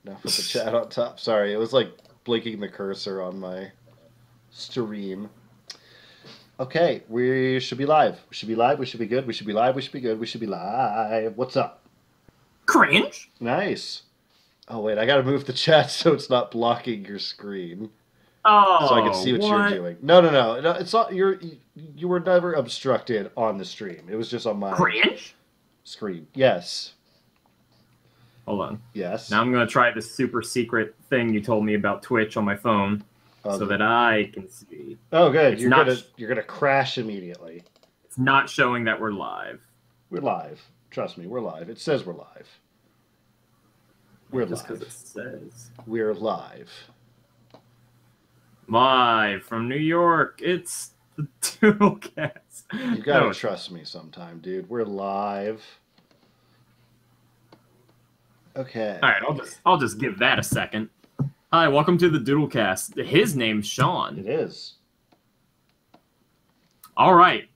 Now put the chat on top. Sorry, it was like blinking the cursor on my stream. Okay, we should be live. We should be live. We should be good. We should be live. We should be good. We should be live. What's up? Cringe. Nice. Oh wait, I gotta move the chat so it's not blocking your screen, Oh, so I can see what you're doing. No. It's not. You were never obstructed on the stream. It was just on my Cringe? screen. Yes. Hold on. Yes. Now I'm going to try this super secret thing you told me about Twitch on my phone so that I can see. Oh, good. You're gonna crash immediately. It's not showing that we're live. We're live. Trust me, we're live. It says we're live. We're Just live. because it says. We're live. Live from New York. It's the DoodleCast. You gotta trust me sometime, dude. We're live. Okay. All right, I'll just give that a second. Hi, welcome to the DoodleCast. His name's Shawn. It is. All right.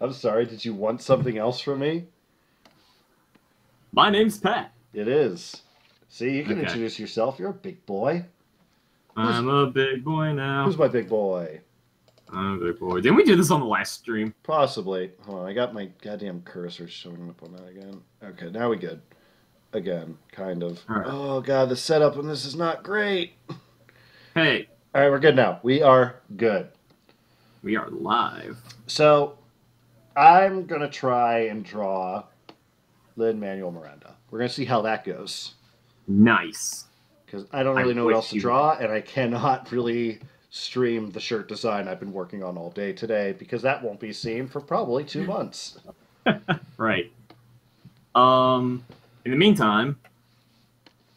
I'm sorry. Did you want something else from me? My name's Pat. It is. See, you can introduce yourself. You're a big boy. I'm a big boy now. Who's my big boy? I'm a big boy. Didn't we do this on the last stream? Possibly. Hold on, I got my goddamn cursor showing up on that again. Okay, now we good. Again, kind of. Right. Oh god, the setup on this is not great. Hey. Alright, we're good now. We are good. We are live. So, I'm going to try and draw Lin-Manuel Miranda. We're going to see how that goes. Nice. Because I don't really know what else to draw, and I cannot really stream the shirt design I've been working on all day today, because that won't be seen for probably 2 months. Right. In the meantime,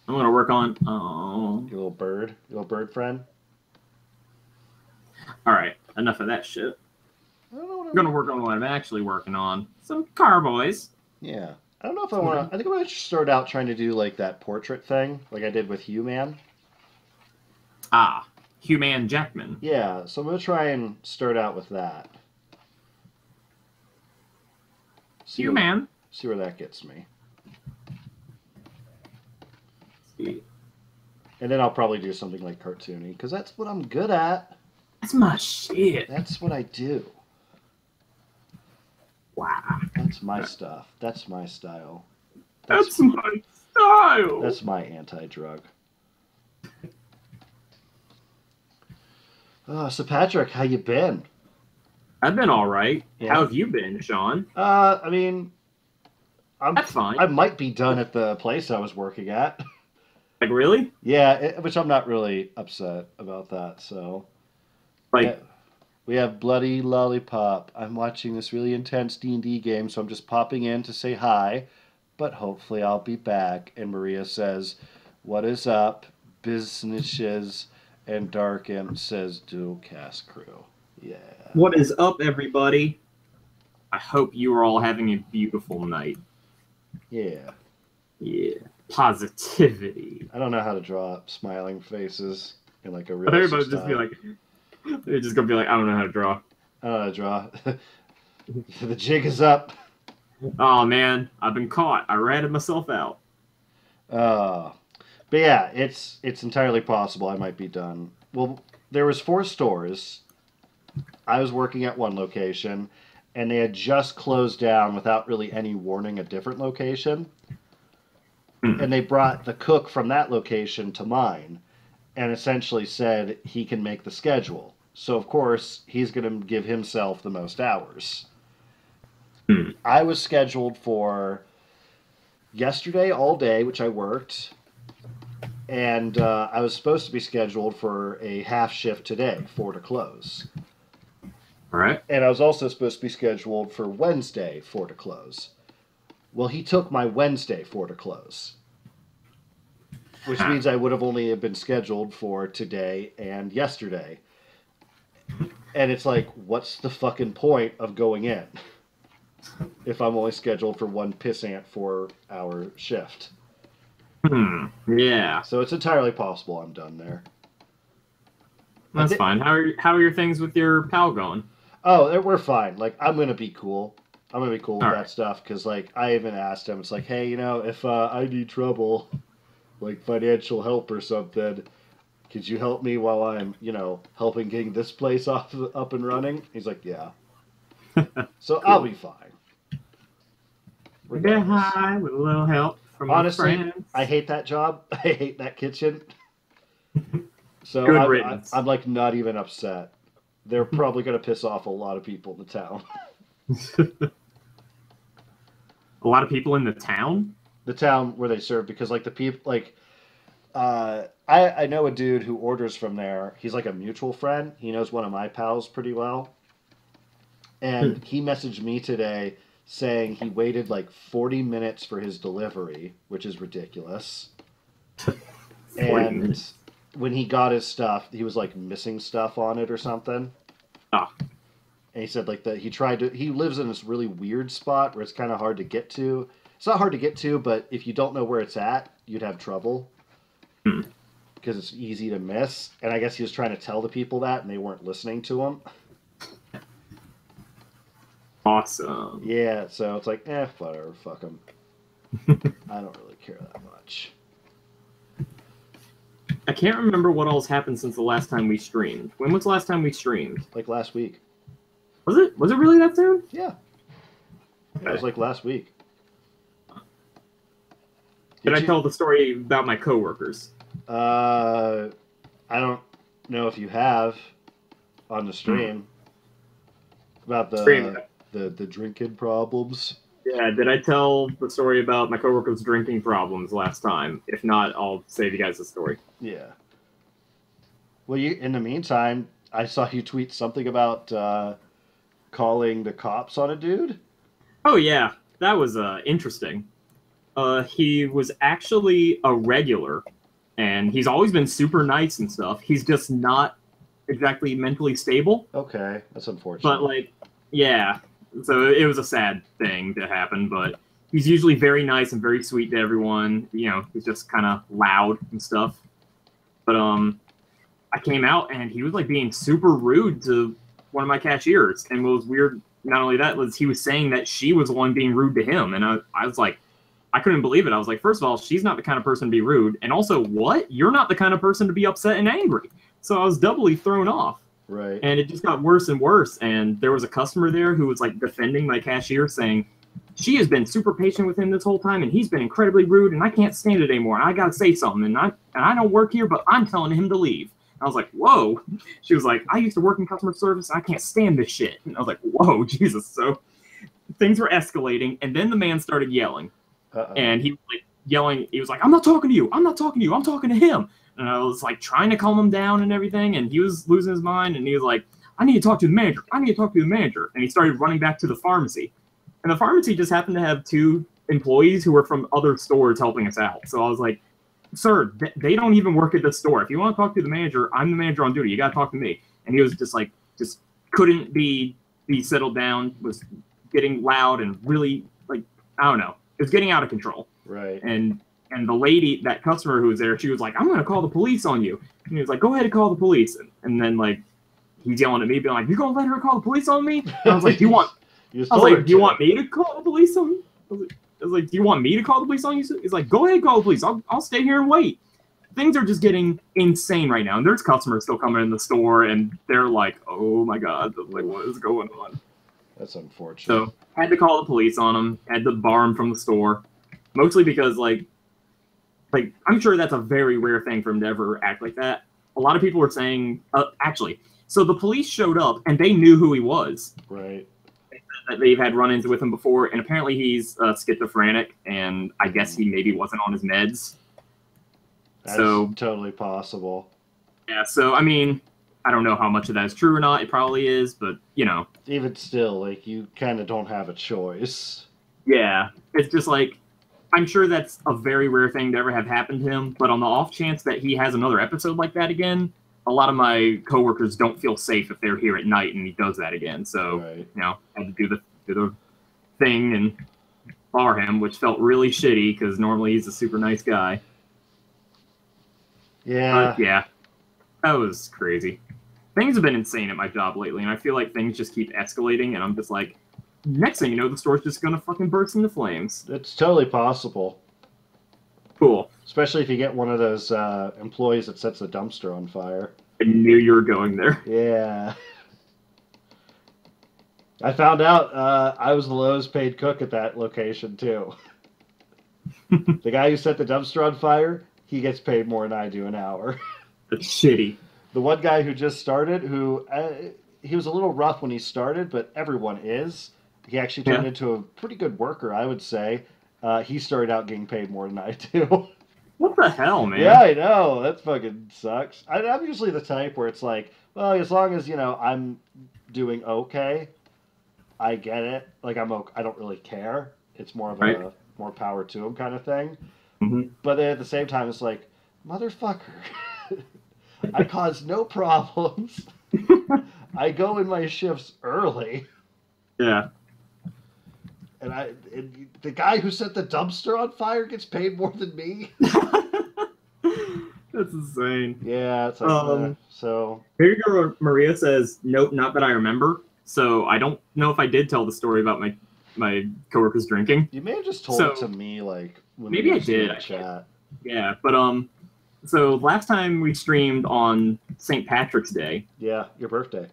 I'm going to work on... Your little bird friend. Alright, enough of that shit. I'm going to work on what I'm actually working on. Some carboys. Yeah. I don't know if I want to... I think I'm going to start out trying to do, like, that portrait thing, like I did with Hugh-Man. Ah, Hugh-Man Jackman. Yeah, so I'm going to try and start out with that. Hugh-Man. See where that gets me. See. And then I'll probably do something like cartoony, because that's what I'm good at. That's my shit. That's what I do. Wow. That's my stuff. That's my style. That's my style. That's my anti-drug. So Patrick, how you been? I've been all right. Yeah. How have you been, Shawn? I mean, that's fine. I might be done at the place I was working at. Like, really? Yeah, which I'm not really upset about that, so... Like... Yeah. We have Bloody Lollipop. I'm watching this really intense D&D game, so I'm just popping in to say hi, but hopefully I'll be back. And Maria says, what is up? Businesses. And Dark Imp says, DoodleCast crew. Yeah. What is up, everybody? I hope you are all having a beautiful night. Yeah. Yeah. Positivity. I don't know how to draw smiling faces in like a real Everybody's just be like... They're just gonna be like, I don't know how to draw. I don't know how to draw. The jig is up. Oh man, I've been caught. I ratted myself out. But yeah, it's entirely possible I might be done. Well, there was 4 stores. I was working at one location, and they had just closed down without really any warning a different location. And they brought the cook from that location to mine, and essentially said he can make the schedule. So, of course, he's going to give himself the most hours. I was scheduled for yesterday all day, which I worked, and I was supposed to be scheduled for a half shift today, 4 to close. All right. And I was also supposed to be scheduled for Wednesday, 4 to close. Well, he took my Wednesday, 4 to close. Which means I would have only been scheduled for today and yesterday. And it's like, what's the fucking point of going in if I'm only scheduled for one pissant 4-hour shift? Yeah. So it's entirely possible I'm done there. That's fine. How are your things with your pal going? Oh, we're fine. Like, I'm going to be cool. I'm gonna be cool with All that right. stuff because like I even asked him. It's like, hey, if I need trouble, like financial help or something, could you help me while I'm helping getting this place off up and running? He's like, yeah. So I'll Cool. be fine, I get regardless. high with a little help from my Honestly, I friends. hate that job. I hate that kitchen. So Good I'm riddance. like not even upset. They're probably gonna piss off a lot of people in the town. A lot of people in the town. The town where they serve because like the people like I know a dude who orders from there. He's like a mutual friend. He knows one of my pals pretty well, and he messaged me today saying he waited like 40 minutes for his delivery, which is ridiculous. 40 And minutes. when he got his stuff, he was like missing stuff on it or something. Ah, And he said like that he lives in this really weird spot where it's kind of hard to get to. It's not hard to get to, but if you don't know where it's at, you'd have trouble hmm. because it's easy to miss. And I guess he was trying to tell the people that, and they weren't listening to him. Awesome. Yeah, so it's like, whatever, fuck him. I don't really care that much. I can't remember what else happened since the last time we streamed. When was the last time we streamed? Like last week. Was it? Was it really that soon? Yeah, it was Okay. like last week. Did Did I you? tell the story about my coworkers? Uh, I don't know if you have on the Hmm. stream about Stream. the drinking problems. Yeah, did I tell the story about my coworkers' drinking problems last time? If not, I'll save you guys the story. Yeah. Well, you in the meantime, I saw you tweet something about calling the cops on a dude. Oh yeah, that was interesting. He was actually a regular, and he's always been super nice and stuff. He's just not exactly mentally stable. Okay, that's But unfortunate. like, yeah. So it was a sad thing to happen, but he's usually very nice and very sweet to everyone. He's just kind of loud and stuff. But I came out and he was like being super rude to one of my cashiers, and what was weird. Not only that was he was saying that she was the one being rude to him, and I was like, I couldn't believe it. I was like, first of all, she's not the kind of person to be rude, and also, what? You're not the kind of person to be upset and angry. So I was doubly thrown off. Right. And it just got worse and worse. And there was a customer there who was like defending my cashier, saying, she has been super patient with him this whole time, and he's been incredibly rude, and I can't stand it anymore. And I gotta say something, and I don't work here, but I'm telling him to leave. And I was like, whoa. She was like, I used to work in customer service, and I can't stand this shit. And I was like, whoa, Jesus. So things were escalating, and then the man started yelling, Uh-oh. and he was like yelling. He was like, I'm not talking to you. I'm not talking to you. I'm talking to him. And I was like trying to calm him down and everything, and he was losing his mind, and he was like, I need to talk to the manager. I need to talk to the manager. And he started running back to the pharmacy. And the pharmacy just happened to have two employees who were from other stores helping us out. So I was like, sir, they don't even work at the store. If you want to talk to the manager, I'm the manager on duty. You got to talk to me. And he was just like, just couldn't be settled down, was getting loud and really, like, I don't know. It was getting out of control. Right. And the lady, that customer who was there, she was like, I'm going to call the police on you. And he was like, go ahead and call the police. And then, like, he's yelling at me, being like, you're going to let her call the police on me? And I was like, do you want You just I was told her like, do you to. want me to call the police on you? I was like, do you want me to call the police on you? He's like, go ahead, call the police. I'll stay here and wait. Things are just getting insane right now. And there's customers still coming in the store, and they're like, oh my God, like, what is going on? That's unfortunate. So had to call the police on him, had to bar him from the store. Mostly because, like I'm sure that's a very rare thing for him to ever act like that. A lot of people were saying, actually, so the police showed up, and they knew who he was. Right. That they've had run-ins with him before, and apparently he's schizophrenic, and I guess he maybe wasn't on his meds. That's So totally possible. yeah, so I mean, I don't know how much of that is true or not. It probably is, but Even still, like you kind of don't have a choice. yeah, it's just like I'm sure that's a very rare thing to ever have happened to him. But on the off chance that he has another episode like that again, a lot of my coworkers don't feel safe if they're here at night and he does that again. So Right. I had to do the thing and bar him, which felt really shitty because normally he's a super nice guy. Yeah. But yeah, that was crazy. Things have been insane at my job lately, and I feel like things just keep escalating, and I'm just like, next thing you know, the store's just gonna fucking burst into flames. It's totally possible. Cool. Especially if you get one of those employees that sets the dumpster on fire. I knew you were going there. Yeah. I found out I was the lowest paid cook at that location, too. The guy who set the dumpster on fire, he gets paid more than I do an hour. That's shitty. The one guy who just started, he was a little rough when he started, but everyone is. He actually turned into a pretty good worker, I would say. He started out getting paid more than I do. What the hell, man? Yeah, I know. That fucking sucks. I'm usually the type where it's like, well, as long as, I'm doing okay, I get it. Like, I'm okay. I don't really care. It's more of a more power to him kind of thing. Mm-hmm. But then at the same time, it's like, motherfucker, I cause no problems. I go in my shifts early. Yeah. And the guy who set the dumpster on fire gets paid more than me. That's insane. Yeah, it's like so. Here you go. Maria says, "Nope, not that I remember." So I don't know if I did tell the story about my coworkers drinking. You may have just told it to me, like when maybe I did. Chat. Yeah, but so last time we streamed on St. Patrick's Day. Yeah, your birthday.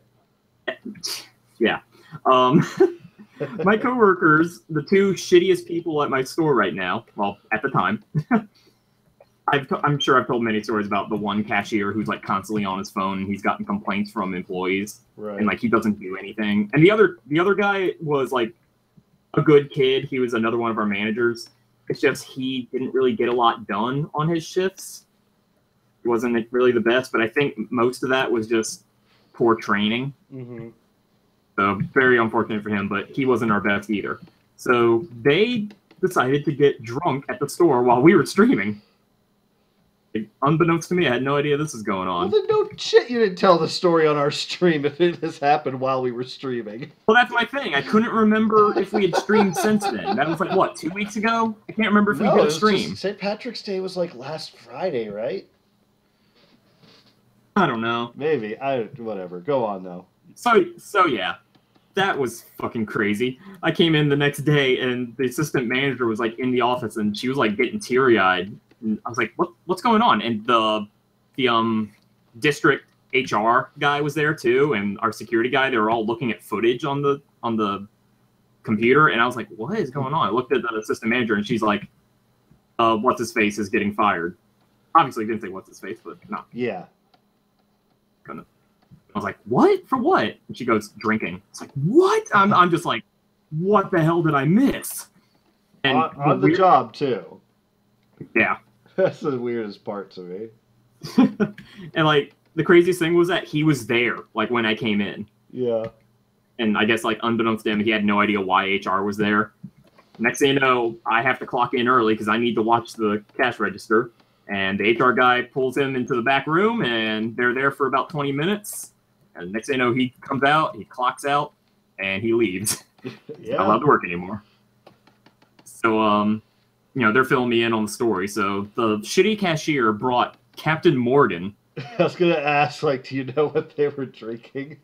Yeah. My coworkers, the two shittiest people at my store right now, well, at the time, I'm sure I've told many stories about the one cashier who's like constantly on his phone and he's gotten complaints from employees, and like he doesn't do anything. And the other guy was like a good kid. He was another one of our managers. It's just he didn't really get a lot done on his shifts. He wasn't really the best, but I think most of that was just poor training. Mm-hmm. So very unfortunate for him, but he wasn't our best either. So they decided to get drunk at the store while we were streaming. Unbeknownst to me, I had no idea this was going on. Well, then no shit you didn't tell the story on our stream if it has happened while we were streaming. Well, that's my thing. I couldn't remember if we had streamed since then. That was like, what, 2 weeks ago? I can't remember if we did stream. St. Patrick's Day was like last Friday, right? I don't know. Maybe. Whatever. Go on, though. So yeah. That was fucking crazy. I came in the next day and the assistant manager was like in the office and she was like getting teary-eyed. And I was like, what's going on? And the district HR guy was there too, and our security guy. They were all looking at footage on the computer, and I was like, what is going on? I looked at the assistant manager and she's like, what's his face is getting fired. Obviously didn't say what's his face, but no. Yeah. I was like, what? For what? And she goes, drinking. It's like, what? I'm just like, what the hell did I miss? And on the job, too. Yeah. That's the weirdest part to me. And, like, the craziest thing was that he was there, like, when I came in. Yeah. And I guess, like, unbeknownst to him, he had no idea why HR was there. Next thing you know, I have to clock in early because I need to watch the cash register. And the HR guy pulls him into the back room, and they're there for about 20 minutes. And next thing you know, he comes out, he clocks out, and he leaves. Yeah. He's not allowed to work anymore. So, they're filling me in on the story. So the shitty cashier brought Captain Morgan. I was going to ask, like, do you know what they were drinking?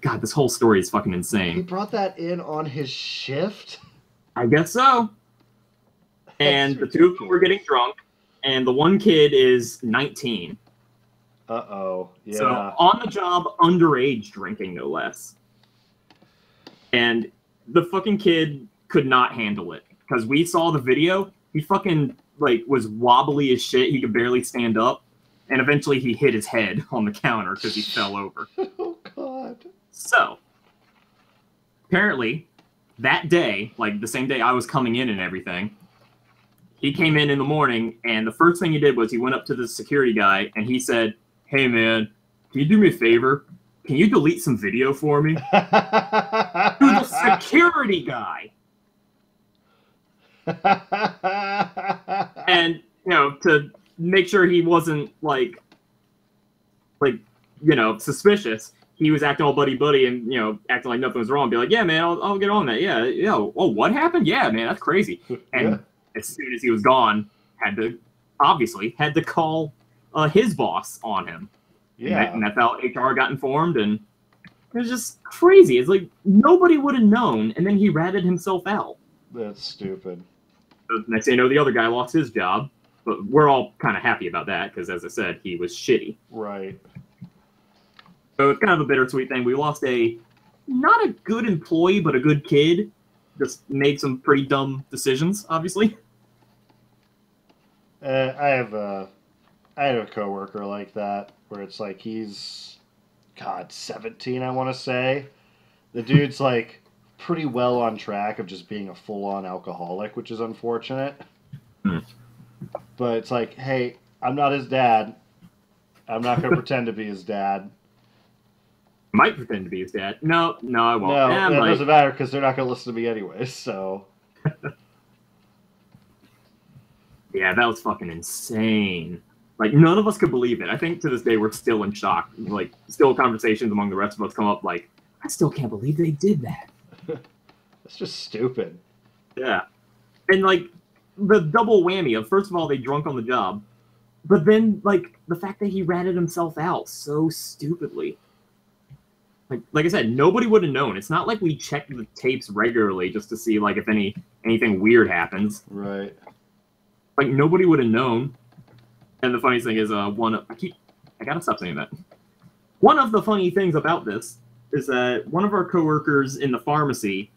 God, this whole story is fucking insane. He brought that in on his shift? I guess so. And the two of them were getting drunk, and the one kid is 19. Uh-oh. Yeah. So on the job, underage drinking, no less. And the fucking kid could not handle it. Because we saw the video, he fucking, like, was wobbly as shit. He could barely stand up. And eventually he hit his head on the counter because he fell over. Oh, God. So, apparently, that day, like the same day I was coming in and everything, he came in the morning, and the first thing he did was he went up to the security guy, and he said, hey, man, can you do me a favor? Can you delete some video for me? To the security guy. And, to make sure he wasn't, suspicious, he was acting all buddy-buddy and, acting like nothing was wrong. Be like, yeah, man, I'll get on that. Yeah, oh, what happened? Yeah, man, that's crazy. And as soon as he was gone, had to call his boss on him. Yeah. And that's how HR got informed, and It was just crazy. It's like nobody would have known, and then he ratted himself out. That's stupid. The next thing you know, the other guy lost his job, but we're all kind of happy about that because, as I said, he was shitty. Right. So it's kind of a bittersweet thing. We lost not a good employee, but a good kid. Just made some pretty dumb decisions, obviously. I have a coworker like that where it's like he's, God, 17, I want to say. The dude's like pretty well on track of just being a full-on alcoholic, which is unfortunate. But it's like, hey, I'm not his dad. I'm not going to pretend to be his dad. Might pretend to be his dad. No, I won't. No, that doesn't matter because they're not going to listen to me anyway, so. Yeah, that was fucking insane. Like, none of us could believe it. I think to this day we're still in shock. Like, still conversations among the rest of us come up like, I still can't believe they did that. That's just stupid. Yeah. And, like, the double whammy of, first of all, they drunk on the job, but then, like, the fact that he ratted himself out so stupidly. Like I said, nobody would have known. It's not like we check the tapes regularly just to see, like, if anything weird happens. Right. Like, nobody would have known. And the funniest thing is, I gotta stop saying that. One of the funny things about this is that one of our coworkers in the pharmacy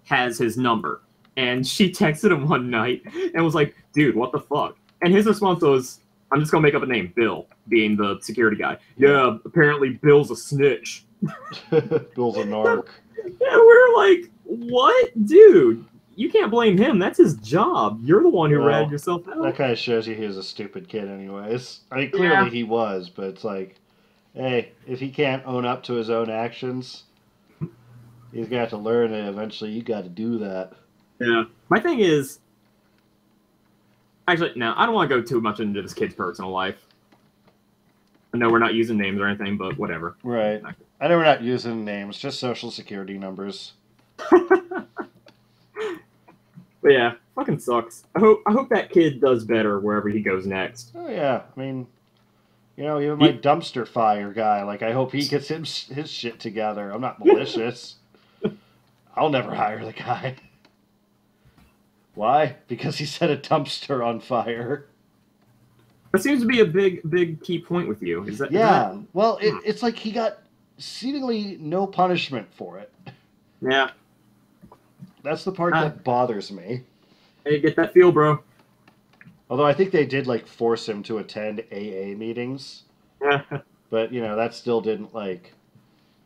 has his number. And she texted him one night and was like, dude, what the fuck? And his response was, I'm just gonna make up a name, Bill, being the security guy. Yeah, apparently Bill's a snitch. Bill's a narc. Yeah, we're like, what? Dude, you can't blame him. That's his job. You're the one who ratted yourself out. That kind of shows you he was a stupid kid anyways. I mean, clearly he was, but it's like, hey, if he can't own up to his own actions, he's got to learn it. Eventually, you got to do that. Yeah. My thing is, actually, now, I don't want to go too much into this kid's personal life. I know we're not using names or anything, but whatever. Right. I know we're not using names, just social security numbers. But yeah, fucking sucks. I hope that kid does better wherever he goes next. Oh yeah, I mean, you know, even my dumpster fire guy, like, I hope he gets his shit together. I'm not malicious. I'll never hire the guy. Why? Because he set a dumpster on fire. That seems to be a big key point with you. Is that? Yeah. Well, it's like he got seemingly no punishment for it. Yeah. That's the part that bothers me. Hey, get that feel, bro. Although I think they did, like, force him to attend AA meetings. Yeah. But, you know, that still didn't, like,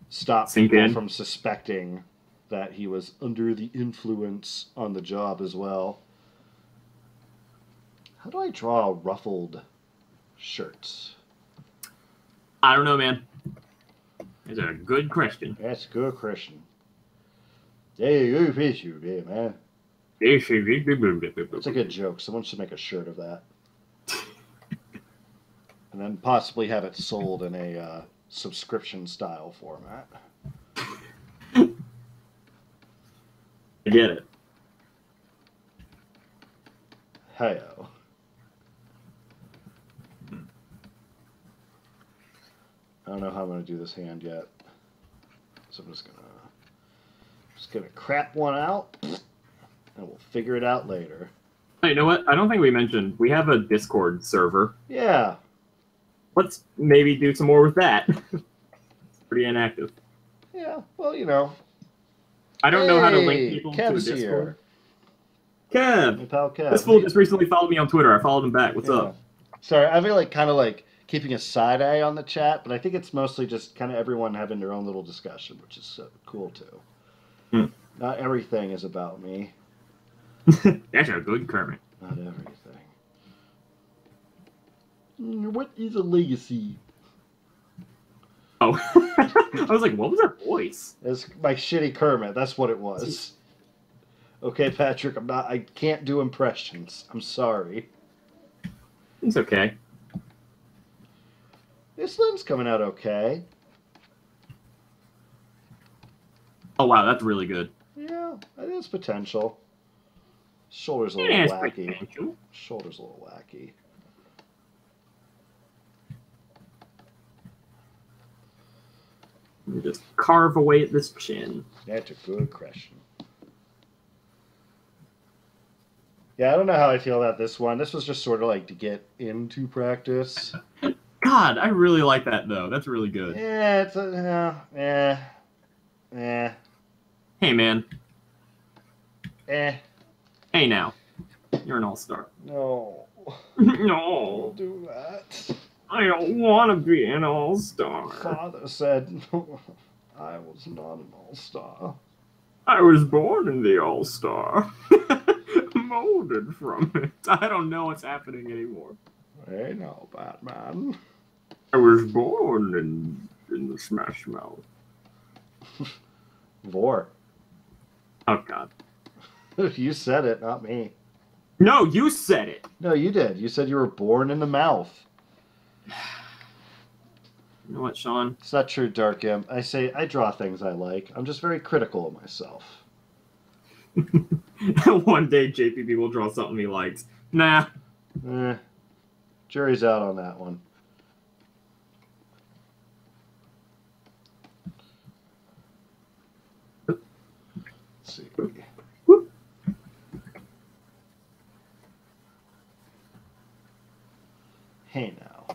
stop Sink people in. from suspecting that he was under the influence on the job as well. How do I draw ruffled shirts? I don't know, man. It's a good question. That's a good question. Hey, you fish you there, man. That's a good joke. Someone should make a shirt of that. And then possibly have it sold in a subscription style format. I get it. Hey-o. I don't know how I'm going to do this hand yet. So I'm just going to crap one out, and we'll figure it out later. Hey, you know what? I don't think we mentioned we have a Discord server. Yeah. Let's maybe do some more with that. It's pretty inactive. Yeah, well, you know. I don't know how to link people to the Kev's Discord. here. Kev! My pal Kev. This fool just recently followed me on Twitter. I followed him back. What's up? Sorry, I feel like kind of like keeping a side eye on the chat, but I think it's mostly just kind of everyone having their own little discussion, which is so cool too. Not everything is about me. That's a good Kermit. Not everything. What is a legacy? Oh. I was like, what was that voice? It's my shitty Kermit. That's what it was. Okay, Patrick, I can't do impressions. I'm sorry. It's okay. This lens coming out okay. Oh, wow, that's really good. Yeah, it is potential. Shoulder's a little It has wacky. potential. Shoulder's a little wacky. And just carve away at this chin. That's a good question. Yeah, I don't know how I feel about this one. This was just sort of like to get into practice. God, I really like that though. That's really good. Yeah, it's Hey, man. eh. Hey, now. You're an all-star. No, No, don't do that. I don't want to be an all-star. Father said I was not an all-star. I was born in the all-star. Molded from it. I don't know what's happening anymore. Hey, no, Batman. I was born in the Smash Mouth. Vor. Oh, God. You said it, not me. No, you said it. No, you did. You said you were born in the mouth. You know what, Shawn? It's not true, Dark Imp. I say I draw things I like. I'm just very critical of myself. One day JPP will draw something he likes. Nah. Jury's out on that one. Let's see. Hey now.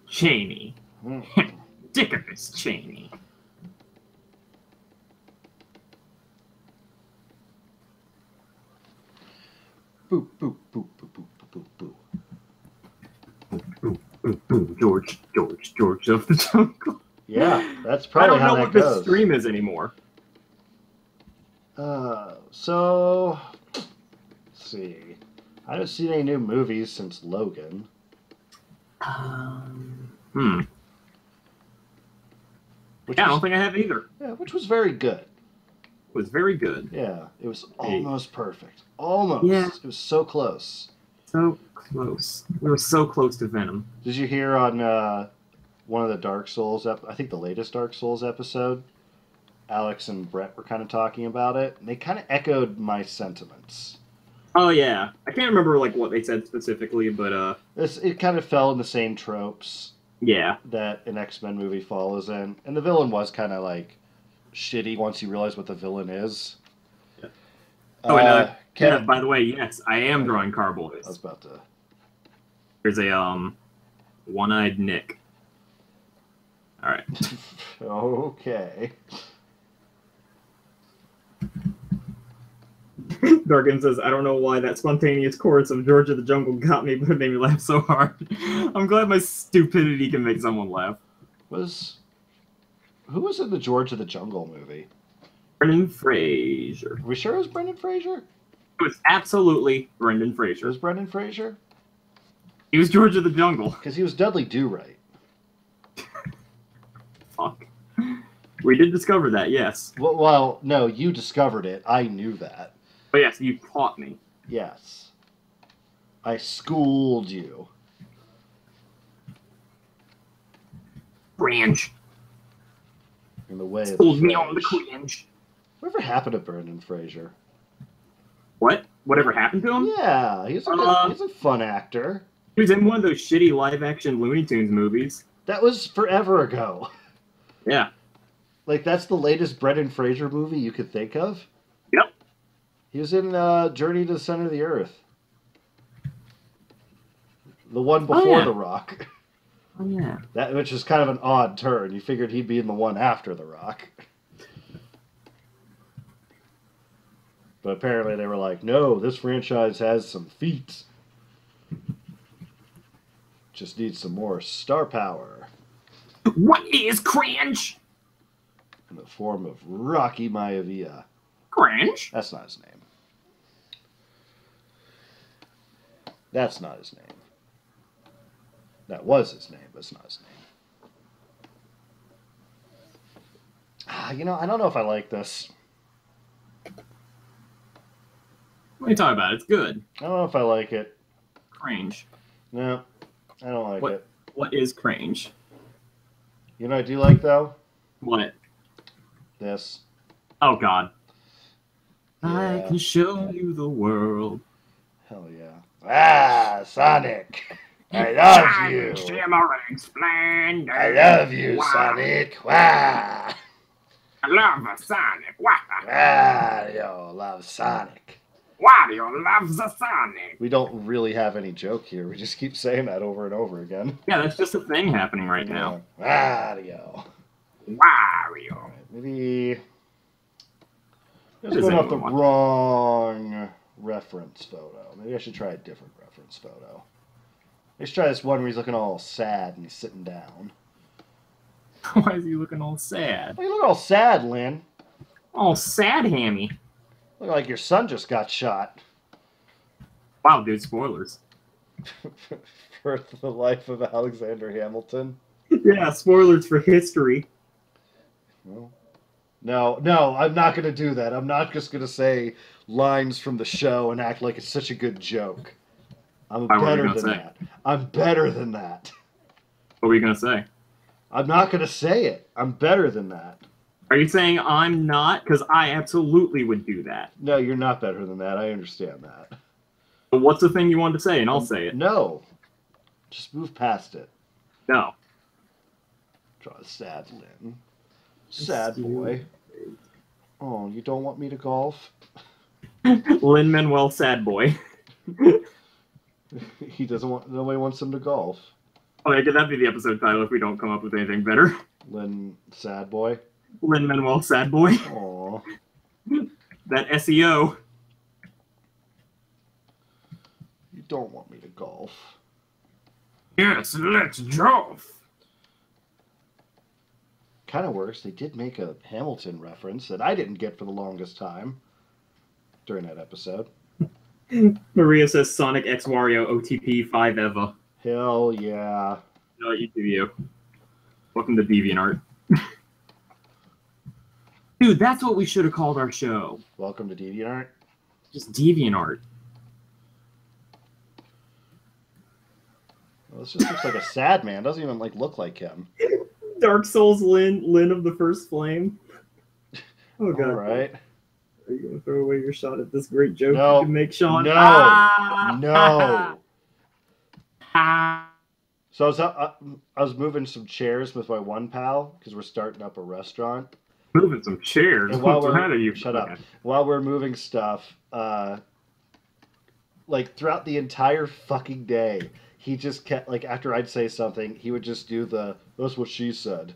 Cheney. Dickus Cheney. Boop, boop, boop, boop, boop, boop, boop, boop. George of the Jungle. Yeah, that's probably how that goes. I don't know what this stream is anymore. So, let's see. I haven't seen any new movies since Logan. I don't think I have either. Yeah, which was very good. It was very good. Yeah, it was almost perfect. Almost. Yeah. It was so close. So close. We were so close to Venom. Did you hear on one of the Dark Souls, I think the latest Dark Souls episode, Alex and Brett were kind of talking about it, and they kind of echoed my sentiments. Oh, yeah. I can't remember like what they said specifically, but... It kind of fell in the same tropes that an X-Men movie follows in. And the villain was kind of like shitty once you realize what the villain is. Yeah. Oh, and by the way, yes, I am drawing Carboys. I was about to... There's a, one-eyed Nick. Alright. Okay. Darkin says, I don't know why that spontaneous chorus of George of the Jungle got me, but it made me laugh so hard. I'm glad my stupidity can make someone laugh. Who was in the George of the Jungle movie? Brendan Fraser. Are we sure it was Brendan Fraser? It was absolutely Brendan It Fraser. was Brendan Fraser? He was George of the Jungle. Because he was Dudley Do-Right. Fuck. We did discover that, yes. Well, no, you discovered it. I knew that. But yes, you taught me. Yes. I schooled you. Cringe. In the way of Schooled me on the cringe. Whatever happened to Brendan Fraser? What? Whatever happened to him? Yeah, he's a fun actor. He was in one of those shitty live-action Looney Tunes movies. That was forever ago. Yeah. Like, that's the latest Brendan Fraser movie you could think of? Yep. He was in Journey to the Center of the Earth. The one before The Rock. Oh, yeah. Which is kind of an odd turn. You figured he'd be in the one after The Rock. But apparently they were like, no, this franchise has some feet. Just needs some more star power. What is cringe? In the form of Rocky Maivia. Cringe? That's not his name. That's not his name. That was his name, but it's not his name. I don't know if I like this. What are you talking about? It's good. I don't know if I like it. Cringe. No, I don't like it. What is cringe? You know what I do like, though? What? This. Oh, God. Yeah. I can show you the world. Hell yeah. Ah, Sonic. I love Shining, you. shimmering, splendid. I love you, Wow. Sonic. Wah! I love the Sonic. Wow. Wario loves Sonic. Wario loves the Sonic. We don't really have any joke here. We just keep saying that over and over again. Yeah, that's just a thing happening right now. Wario. Wario. All right, maybe. Let's Does go off the anyone want? wrong reference photo. Maybe I should try a different reference photo. Let's try this one where he's looking all sad and he's sitting down. Why is he looking all sad? Oh, you look all sad, Lynn. All sad, Hammy. Look like your son just got shot. Wow, dude, spoilers. For the life of Alexander Hamilton. Yeah, spoilers for history. Well, no, I'm not going to do that. I'm not just going to say lines from the show and act like it's such a good joke. I'm better than that. I'm better than that. What were you going to say? I'm not going to say it. I'm better than that. Are you saying I'm not? Because I absolutely would do that. No, you're not better than that. I understand that. But what's the thing you wanted to say? And I'll say it. No. Just move past it. No. Draw a sad Lynn. Sad boy. Oh, you don't want me to golf? Lin-Manuel sad boy. He doesn't want. Nobody wants him to golf. Oh, yeah, could that be the episode title if we don't come up with anything better? Lynn, sad boy. Lin-Manuel sad boy. Aw. That SEO. You don't want me to golf. Yes, let's golf. Kind of works. They did make a Hamilton reference that I didn't get for the longest time during that episode. Maria says Sonic X Wario OTP 5 Eva. Hell yeah. No, you do you. Welcome to DeviantArt. Dude, that's what we should have called our show. Welcome to DeviantArt. Just DeviantArt. Well, this just looks like a sad man. Doesn't even look like him. Dark Souls Lin of the First Flame. Oh god. All right. Are you gonna throw away your shot at this great joke No. you can make, Shawn? No. Ah! No. Ah! So I was moving some chairs with my one pal because we're starting up a restaurant. Moving some chairs. And while What's ahead of we're you? shut up. While we're moving stuff, like throughout the entire fucking day, he just kept after I'd say something, he would just do the "that's what she said."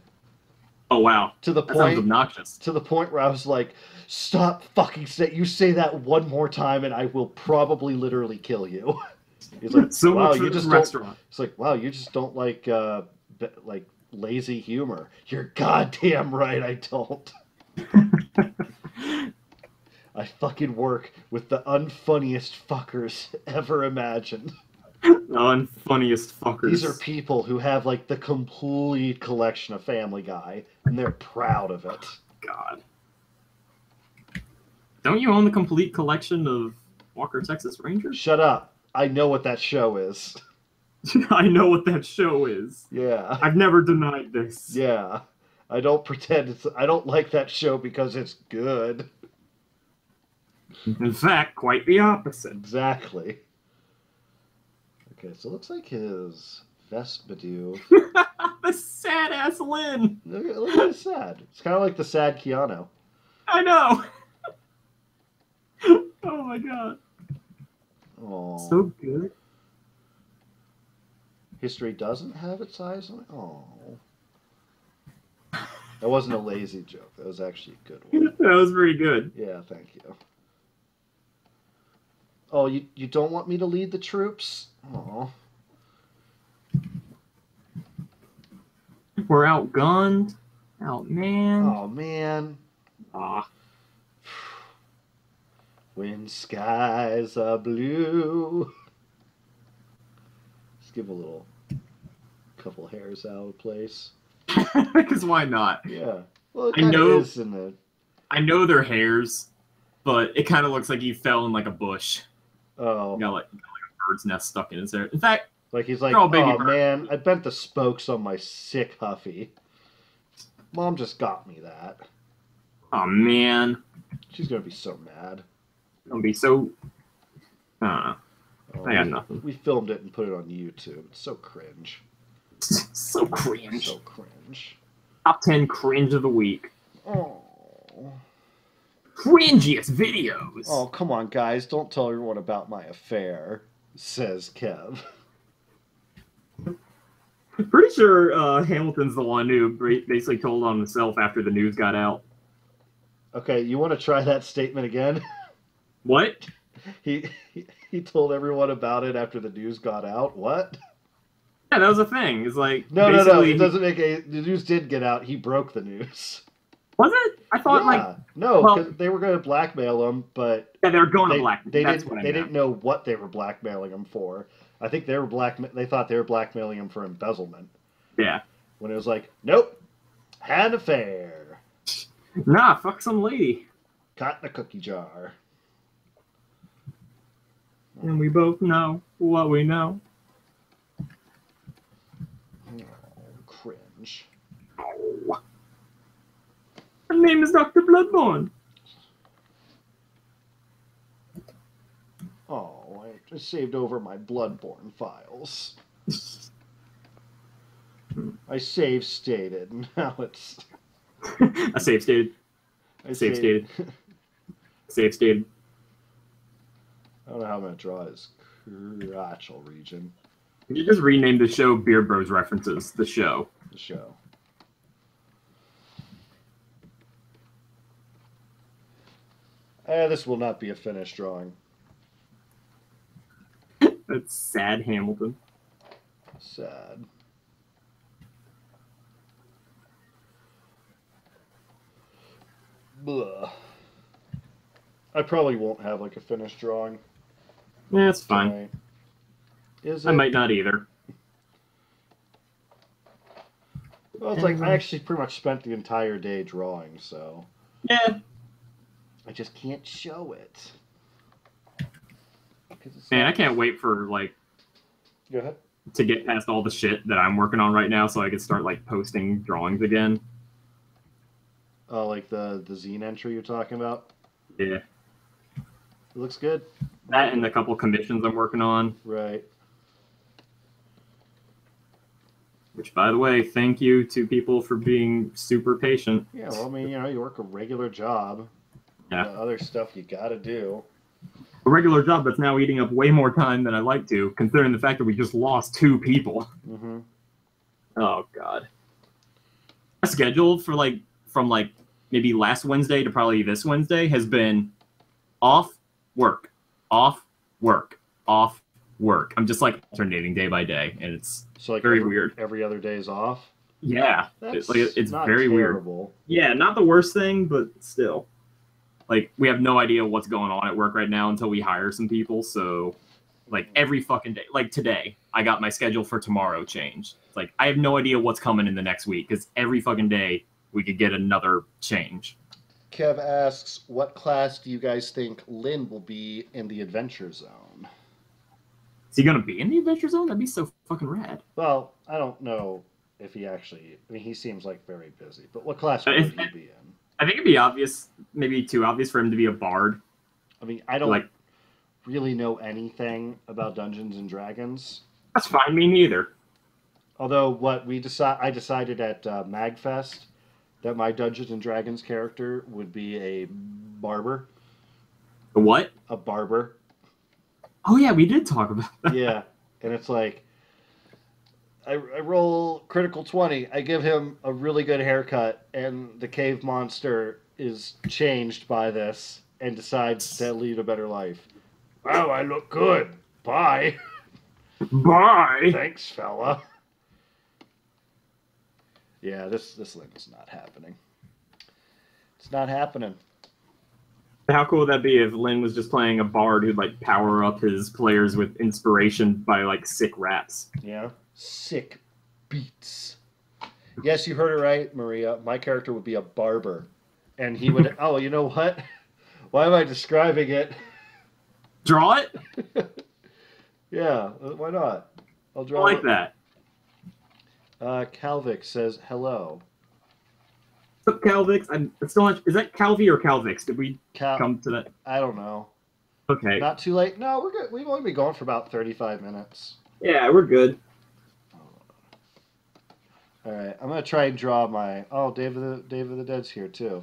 Oh wow. To the That sounds point. obnoxious. To the point where I was like, "Stop fucking say you say that one more time, and I will probably literally kill you." He's like, So "Wow, much for you this just don't." restaurant. It's like, "Wow, you just don't like lazy humor." You're goddamn right, I don't. I fucking work with the unfunniest fuckers ever imagined. The unfunniest fuckers. These are people who have the complete collection of Family Guy, and they're proud of it. God. Don't you own the complete collection of Walker, Texas Rangers? Shut up. I know what that show is. I know what that show is. Yeah. I've never denied this. Yeah. I don't pretend I don't like that show because it's good. In fact, quite the opposite. Exactly. Okay, so it looks like his Vespadoo. The sad ass Lynn. Look at his sad. It's kind of like the sad Keanu. I know. Oh my god. Oh. So good. History doesn't have its eyes on it. Oh. That wasn't a lazy joke. That was actually a good one. That was pretty good. Yeah, thank you. Oh, you don't want me to lead the troops? Oh. We're outgunned. Outmanned. Oh, man. Ah. When skies are blue. Let's give a little couple hairs out of place. Because why not? Yeah. Well, it I kind of know- is in the... I know they're hairs, but it kind of looks like he fell in a bush. Oh. He got like a bird's nest stuck in his hair. In fact, He's like, they're all baby oh, birds." man, I bent the spokes on my sick Huffy. Mom just got me that. oh man, She's going to be so mad. it's gonna be so. Oh, I got nothing. We filmed it and put it on YouTube. It's so cringe. So cringe. So cringe. Top 10 cringe of the week. Oh. Cringiest videos. Oh, come on, guys. Don't tell everyone about my affair, says Kev. Pretty sure Hamilton's the one who basically told on himself after the news got out. Okay, you want to try that statement again? What? He told everyone about it after the news got out? What? Yeah, that was a thing. It's like... No. It doesn't make a... The news did get out. He broke the news. Was it? I thought, No, well, because they were going to blackmail him, but... Yeah, they were going to blackmail him. They didn't know what they were blackmailing him for. I think they thought they were blackmailing him for embezzlement. Yeah. When it was like, nope, had an affair. Nah, fuck some lady. Caught in a cookie jar. And we both know what we know. Oh, cringe. Oh. Her name is Dr. Bloodborne. Oh, I just saved over my Bloodborne files. I save stated. Now it's... I save stated. Save stated. Save stated. I don't know how I'm going to draw his crotchal region. You just renamed the show Beard Bros References. The show. The show. This will not be a finished drawing. That's sad, Hamilton. Sad. Blah. I probably won't have like a finished drawing. Yeah, it's fine. Tonight. Is it? I might not either. Well, it's like I actually pretty much spent the entire day drawing, so... Yeah. I just can't show it. Man, I can't wait for, like... Go ahead. To get past all the shit that I'm working on right now so I can start, like, posting drawings again. Oh, like the zine entry you're talking about? Yeah. It looks good. That and a couple commissions I'm working on. Right. Which, by the way, thank you to people for being super patient. Yeah, well, I mean, you know, you work a regular job. Yeah. Other stuff you gotta do. A regular job that's now eating up way more time than I like to, considering the fact that we just lost 2 people. Mm-hmm. Oh, God. My schedule for, like, from, like, maybe last Wednesday to probably this Wednesday has been off, work, off, work, off, work. I'm just, like, alternating day by day, and it's so, like, very weird. Every other day's off? Yeah. That's it's not very terrible. weird. Yeah, not the worst thing, but still. Like, we have no idea what's going on at work right now until we hire some people, so, like, every fucking day. Like, today, I got my schedule for tomorrow changed. It's like, I have no idea what's coming in the next week, because every fucking day we could get another change. Kev asks, what class do you guys think Lin will be in the Adventure Zone? Is he going to be in the Adventure Zone? That'd be so fucking rad. Well, I don't know if he actually... I mean, he seems, like, very busy. But what class would he be in? I think it'd be obvious, maybe too obvious for him to be a bard. I mean, I don't really know anything about Dungeons and Dragons. That's fine, me neither. Although, I decided at MagFest that my Dungeons and Dragons character would be a barber. A what? A barber. Oh yeah, we did talk about that. Yeah, and it's like, I roll critical 20. I give him a really good haircut, and the cave monster is changed by this and decides to lead a better life. Wow, I look good. Bye. Bye. Thanks, fella. Yeah, this link is not happening. It's not happening. How cool would that be if Lin was just playing a bard who'd like power up his players with inspiration by like sick raps? Yeah. Sick beats. Yes, you heard it right, Maria. My character would be a barber. And he would... Oh, you know what? Why am I describing it? Draw it? Yeah, why not? I'll draw I like that. Calvix says, hello. What's up, Calvix? I'm still not... Is that Calvi or Calvix? Did we come to that? I don't know. Okay. Not too late. No, we're good. We've only been going for about 35 minutes. Yeah, we're good. All right, I'm gonna try and draw my. Oh, Dave of the Dead's here too.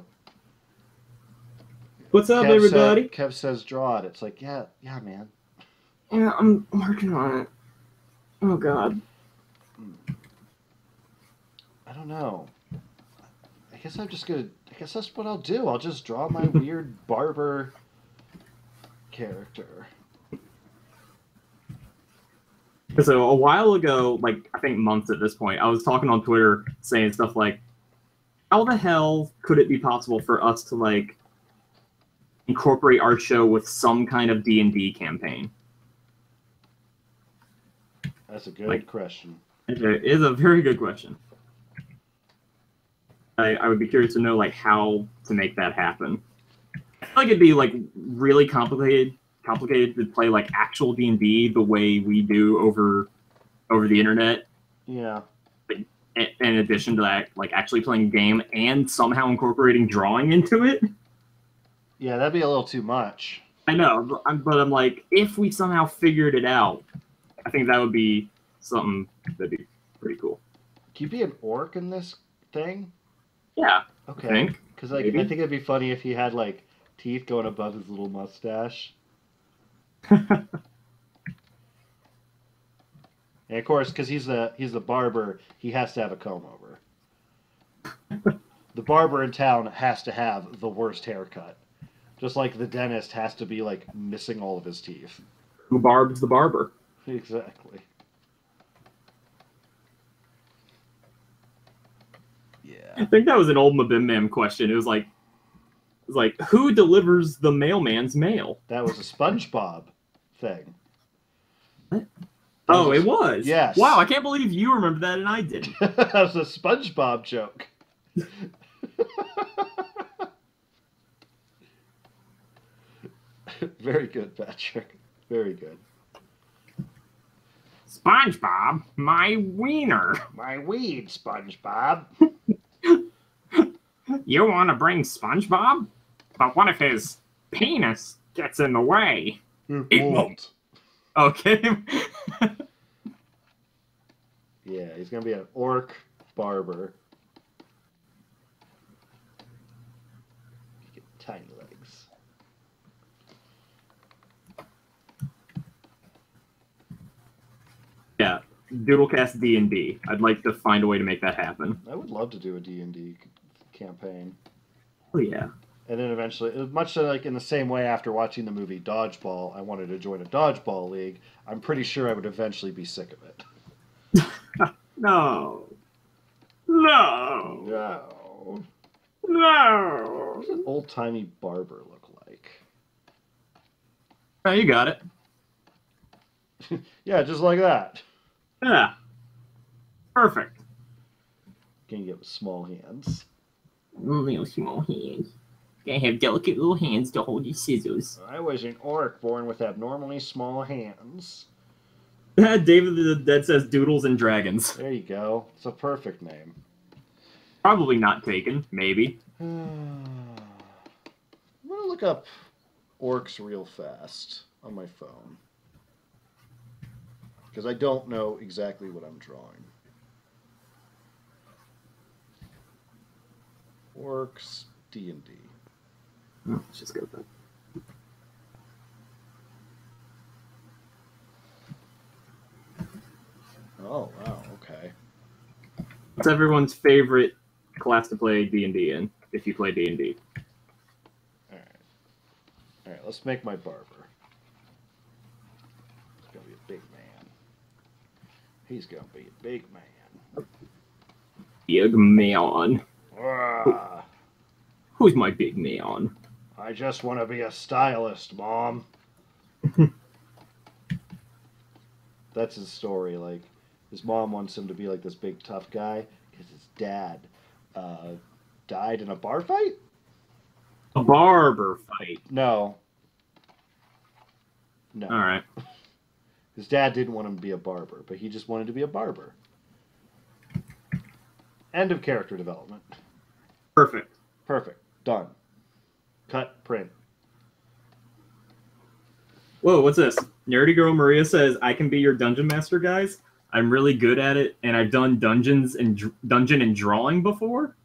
What's up, everybody? Kev says draw it. It's like, yeah, man. Yeah, I'm working on it. Oh God. I don't know. I guess I'm just gonna. I guess that's what I'll do. I'll just draw my weird barber character. So a while ago, like I think months at this point, I was talking on Twitter saying stuff like, "How the hell could it be possible for us to like incorporate our show with some kind of D&D campaign?" That's a good question. It is a very good question. I would be curious to know like how to make that happen. I feel like it'd be like really complicated to play like actual D&D the way we do over the internet. Yeah. Like, in addition to that, like actually playing a game and somehow incorporating drawing into it. Yeah, that'd be a little too much. I know, but I'm like, if we somehow figured it out, I think that would be something that'd be pretty cool. Can you be an orc in this thing? Yeah. Okay. Because like, Maybe. I think it'd be funny if he had like teeth going above his little mustache. And of course, because he's the barber, he has to have a comb over. The barber in town has to have the worst haircut. Just like the dentist has to be like missing all of his teeth. Who barbs the barber? Exactly. Yeah. I think that was an old Mabim Mam question. It was like, who delivers the mailman's mail? That was a SpongeBob thing. What? Oh, it was? Yes. Wow, I can't believe you remember that and I didn't. That was a SpongeBob joke. Very good, Patrick. Very good. SpongeBob, my wiener. My weed, SpongeBob. You want to bring SpongeBob? But what if his penis gets in the way? It won't. Okay. Yeah, he's going to be an orc barber. Get tiny legs. Yeah, DoodleCast D&D. I'd like to find a way to make that happen. I would love to do a D&D campaign. Oh, yeah. And then eventually, much like in the same way after watching the movie Dodgeball, I wanted to join a dodgeball league. I'm pretty sure I would eventually be sick of it. No. No. No. No. What does an old-timey barber look like? Oh, you got it. Yeah, just like that. Yeah. Perfect. Can you get small hands? Little small hands. Gotta have delicate little hands to hold your scissors. I was an orc born with abnormally small hands. David the Dead says Doodles and Dragons. There you go. It's a perfect name. Probably not taken. Maybe. I'm going to look up orcs real fast on my phone. Because I don't know exactly what I'm drawing. Orcs D&D. Let's just go with that. Oh, wow, okay. What's everyone's favorite class to play D&D in, if you play D&D? Alright, let's make my barber. He's going to be a big man. He's going to be a big man. Big man. Ah, Who's my big man? I just want to be a stylist, Mom. That's his story. Like, his mom wants him to be like this big tough guy because his dad died in a bar fight? A barber fight. No. All right. His dad didn't want him to be a barber, but he just wanted to be a barber. End of character development. Perfect. Perfect. Done. Cut, print. Whoa, what's this? Nerdy Girl Maria says, I can be your dungeon master, guys. I'm really good at it, and I've done dungeon and drawing before.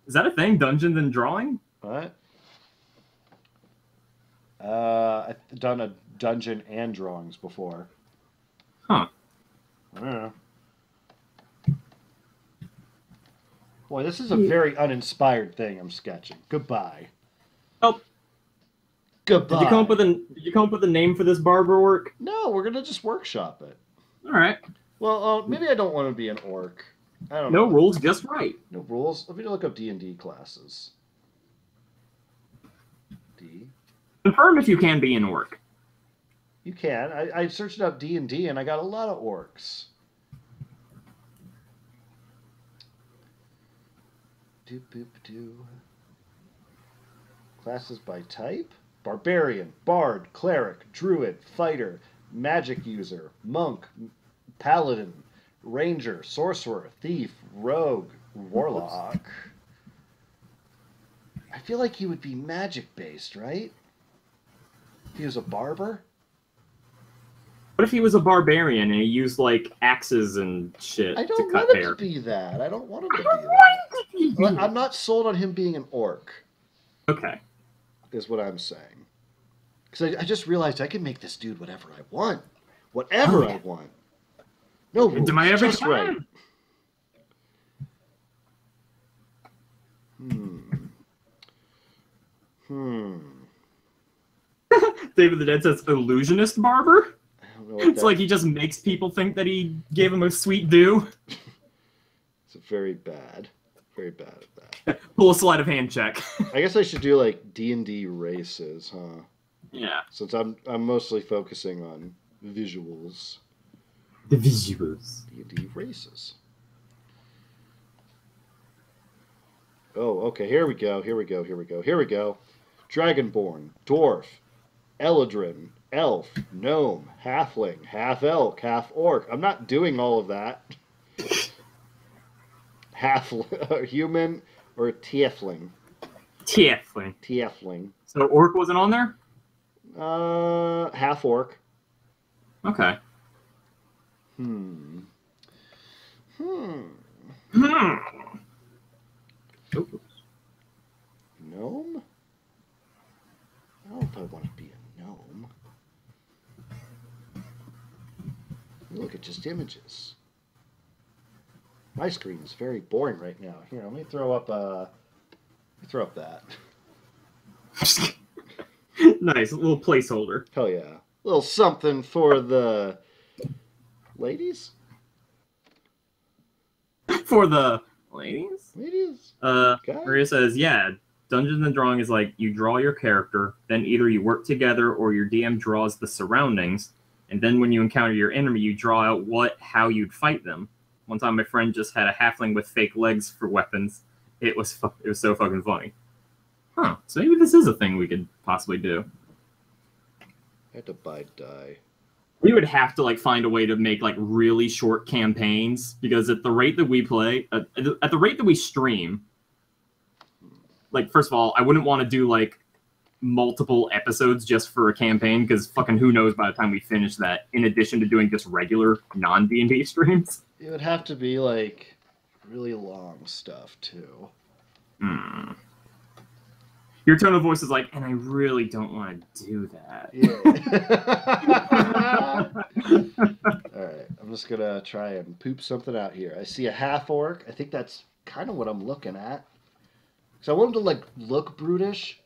Is that a thing? Dungeons and drawing? What? I've done a dungeon and drawings before. Huh. I don't know. Boy, this is a very uninspired thing I'm sketching. Goodbye. Oh. Goodbye. Did you come up with a name for this barber work? No, we're gonna just workshop it. All right. Well, maybe I don't want to be an orc. I don't know. No rules, just right. No rules. Let me look up D&D classes. D. Confirm if you can be an orc. You can. I searched up D&D and I got a lot of orcs. Doop boop doo. Classes by type: barbarian, bard, cleric, druid, fighter, magic user, monk, paladin, ranger, sorcerer, thief, rogue, warlock. I feel like he would be magic based, right? If he was a barber? What if he was a barbarian and he used like axes and shit I to don't cut want him hair? to be that. I don't want him to be that. I'm not sold on him being an orc. Okay. Is what I'm saying. Because I just realized I can make this dude whatever I want. Whatever I want. No rules, Into my every just right. David the Dead says illusionist barber? I don't know what It's like he just makes people think that he gave him a sweet due. It's very bad. Very bad at that. Pull a sleight of hand check. I guess I should do like D&D races, huh? Yeah. Since I'm mostly focusing on visuals. The visuals. D&D races. Oh, okay, here we go. Dragonborn, dwarf, eladrin, elf, gnome, halfling, half-elk, half-orc. I'm not doing all of that. Human or tiefling? Tiefling. So orc wasn't on there? Half-orc. Okay. Gnome? I don't know if I want to be a gnome. Look at just images. My screen is very boring right now. Here, let me throw up that. Nice, a little placeholder. Hell yeah. A little something for the ladies? For the ladies? Ladies? Maria says, yeah, Dungeons and Drawing is like you draw your character, then either you work together or your DM draws the surroundings, and then when you encounter your enemy, you draw out how you'd fight them. One time my friend just had a halfling with fake legs for weapons. It was so fucking funny. Huh, so maybe this is a thing we could possibly do. I had to buy dye. We would have to like find a way to make like really short campaigns, because at the rate that we play, at the rate that we stream, like, first of all, I wouldn't want to do like multiple episodes just for a campaign, because fucking who knows by the time we finish that, in addition to doing just regular non-D&D streams. It would have to be like really long stuff too. Your tone of voice is like, and I really don't want to do that. Yeah. Alright, I'm just gonna try and poop something out here. I see a half-orc. I think that's kind of what I'm looking at. So I want him to like look brutish.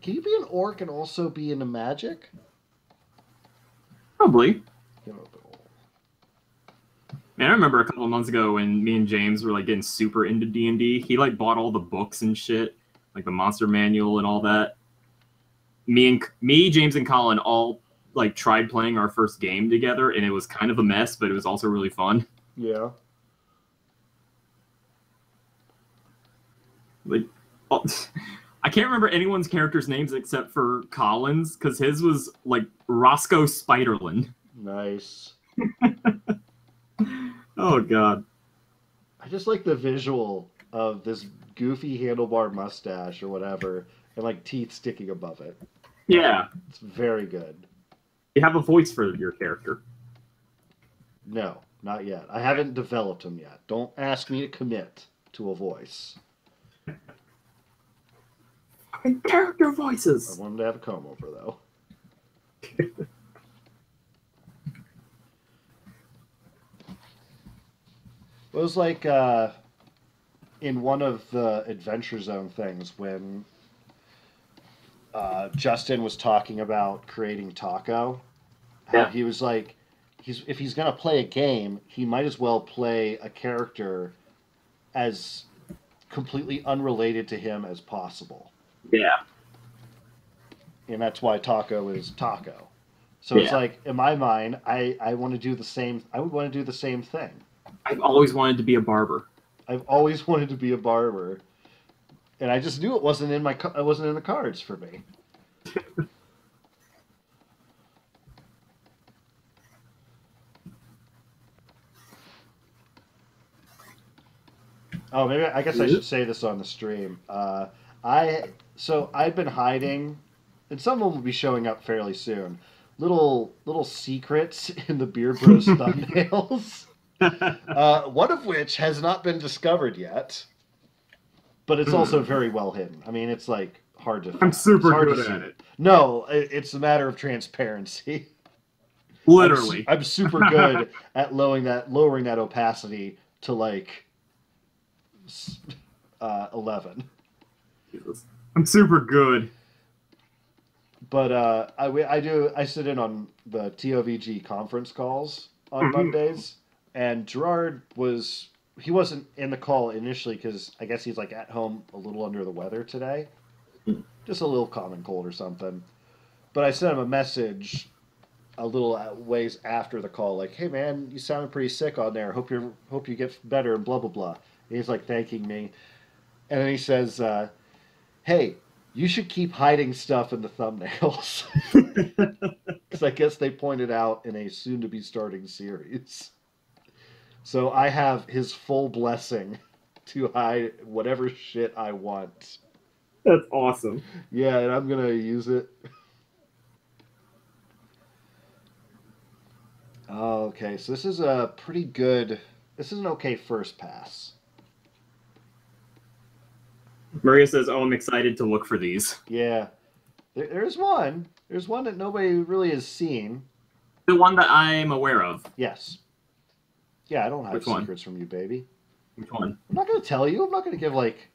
Can you be an orc and also be into magic? Probably. Man, I remember a couple of months ago when me and James were like getting super into D&D. He like bought all the books and shit, like the monster manual and all that. Me, James, and Colin all like tried playing our first game together, and it was kind of a mess, but it was also really fun. Yeah. Like, I can't remember anyone's character's names except for Colin's, because his was like Roscoe Spiderland. Nice. Oh god. I just like the visual of this goofy handlebar mustache or whatever, and like teeth sticking above it. Yeah. It's very good. You have a voice for your character. No, not yet. I haven't developed them yet. Don't ask me to commit to a voice. Character I voices. want him to have a comb over, though. It was like in one of the Adventure Zone things when Justin was talking about creating Taco. How he was like, if he's gonna play a game, he might as well play a character as completely unrelated to him as possible. Yeah. And that's why Taco is Taco. So it's like, in my mind, I want to do the same. I would want to do the same thing. I've always wanted to be a barber. I've always wanted to be a barber, and I just knew it wasn't in the cards for me. Oh, maybe I guess I should say this on the stream. I've been hiding, and some of them will be showing up fairly soon. Little secrets in the Beard Bros thumbnails. One of which has not been discovered yet, but it's also very well hidden. I mean, it's like hard to. I'm super good at it. No, it's a matter of transparency. Literally, I'm super good at lowering that opacity to like 11. Jesus. I'm super good. But I sit in on the TOVG conference calls on Mondays, and Gerard wasn't in the call initially because I guess he's like at home a little under the weather today, just a little common cold or something. But I sent him a message a little ways after the call, like, "Hey man, you sounded pretty sick on there. Hope you get better," and blah blah blah. And he's like thanking me, and then he says, "Hey, you should keep hiding stuff in the thumbnails." Because I guess they pointed out in a soon-to-be starting series. So I have his full blessing to hide whatever shit I want. That's awesome. Yeah, and I'm going to use it. Okay, so this is a pretty good... This is an okay first pass. Maria says, "Oh, I'm excited to look for these." Yeah. There's one. There's one that nobody really has seen. The one that I'm aware of. Yes. Yeah, I don't hide Which one? secrets from you, baby. Which one? I'm not going to tell you. I'm not going to give, like,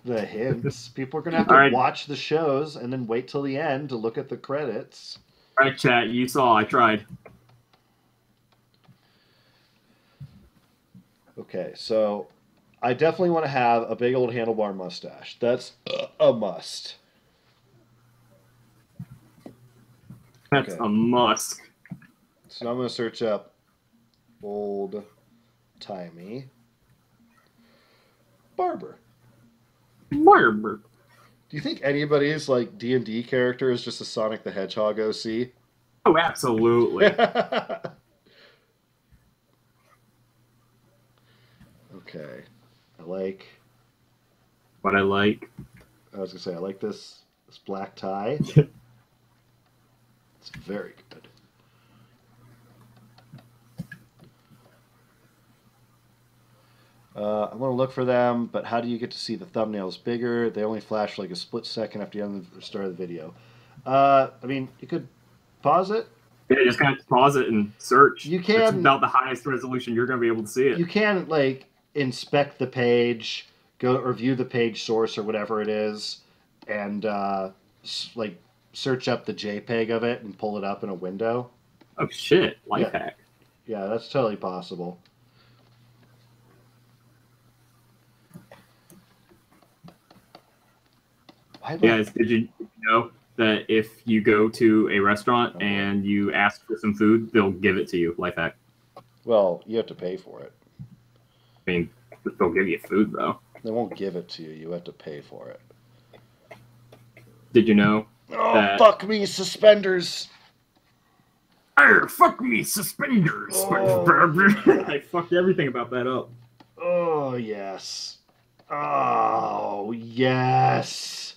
the hints. People are going to have to watch the shows and then wait till the end to look at the credits. All right, chat. You saw. I tried. Okay, so I definitely want to have a big old handlebar mustache. That's a must. That's a must. So I'm going to search up old-timey barber. Barber. Do you think anybody's like D&D character is just a Sonic the Hedgehog OC? Oh, absolutely. Okay. I like... What I like. I was going to say, I like this black tie. It's very good. I'm going to look for them, but how do you get to see the thumbnails bigger? They only flash like a split second after the start of the video. I mean, you could pause it. Yeah, just kind of pause it and search. You can... It's about the highest resolution you're going to be able to see it. You can, like, inspect the page, go or view the page source or whatever it is, and, like, search up the JPEG of it and pull it up in a window. Oh, shit. Life hack. Yeah, that's totally possible. Guys, did you know that if you go to a restaurant and you ask for some food, they'll give it to you? Life hack. Well, you have to pay for it. I mean, they'll give you food, though. They won't give it to you. You have to pay for it. Did you know that... fuck me, suspenders! Arr, fuck me, suspenders! Oh. I fucked everything about that up. Oh, yes. Oh, yes.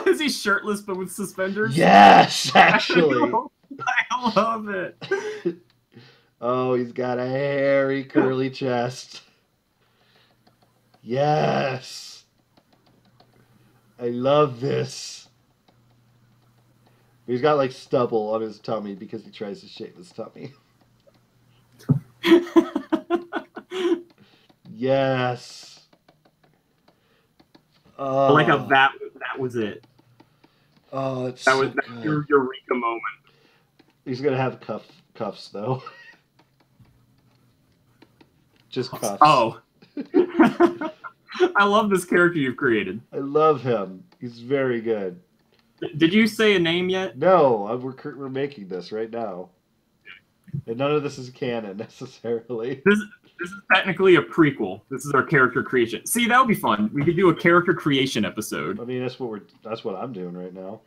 Is he shirtless but with suspenders? Yes, actually. I love it. Oh, he's got a hairy, curly chest. Yes. I love this. He's got like stubble on his tummy because he tries to shave his tummy. Yes. I like how that was it. Oh, it's that so was good. your eureka moment. He's gonna have cuffs though. Just cuffs. Oh. I love this character you've created. I love him. He's very good. Did you say a name yet? No, we're making this right now. And none of this is canon necessarily. This is technically a prequel. This is our character creation. See, that would be fun. We could do a character creation episode. I mean, that's what I'm doing right now.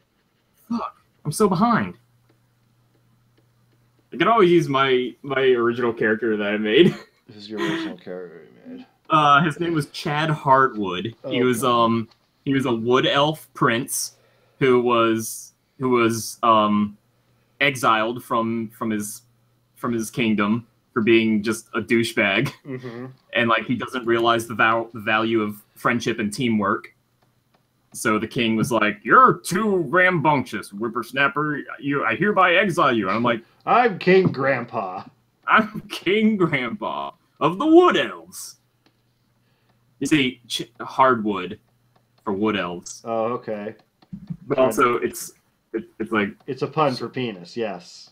Fuck, I'm so behind. I could always use my original character that I made. This is your original character you made. His name was Chad Hartwood. Oh, he was a wood elf prince who was exiled from his kingdom for being just a douchebag. Mm-hmm. And like he doesn't realize the value of friendship and teamwork. So the king was like, "You're too rambunctious, whippersnapper. I hereby exile you." And I'm like, I'm King Grandpa. "I'm King Grandpa of the Wood Elves." You see, hardwood for wood elves. Oh, okay. But also, it's like it's a pun for penis. Yes.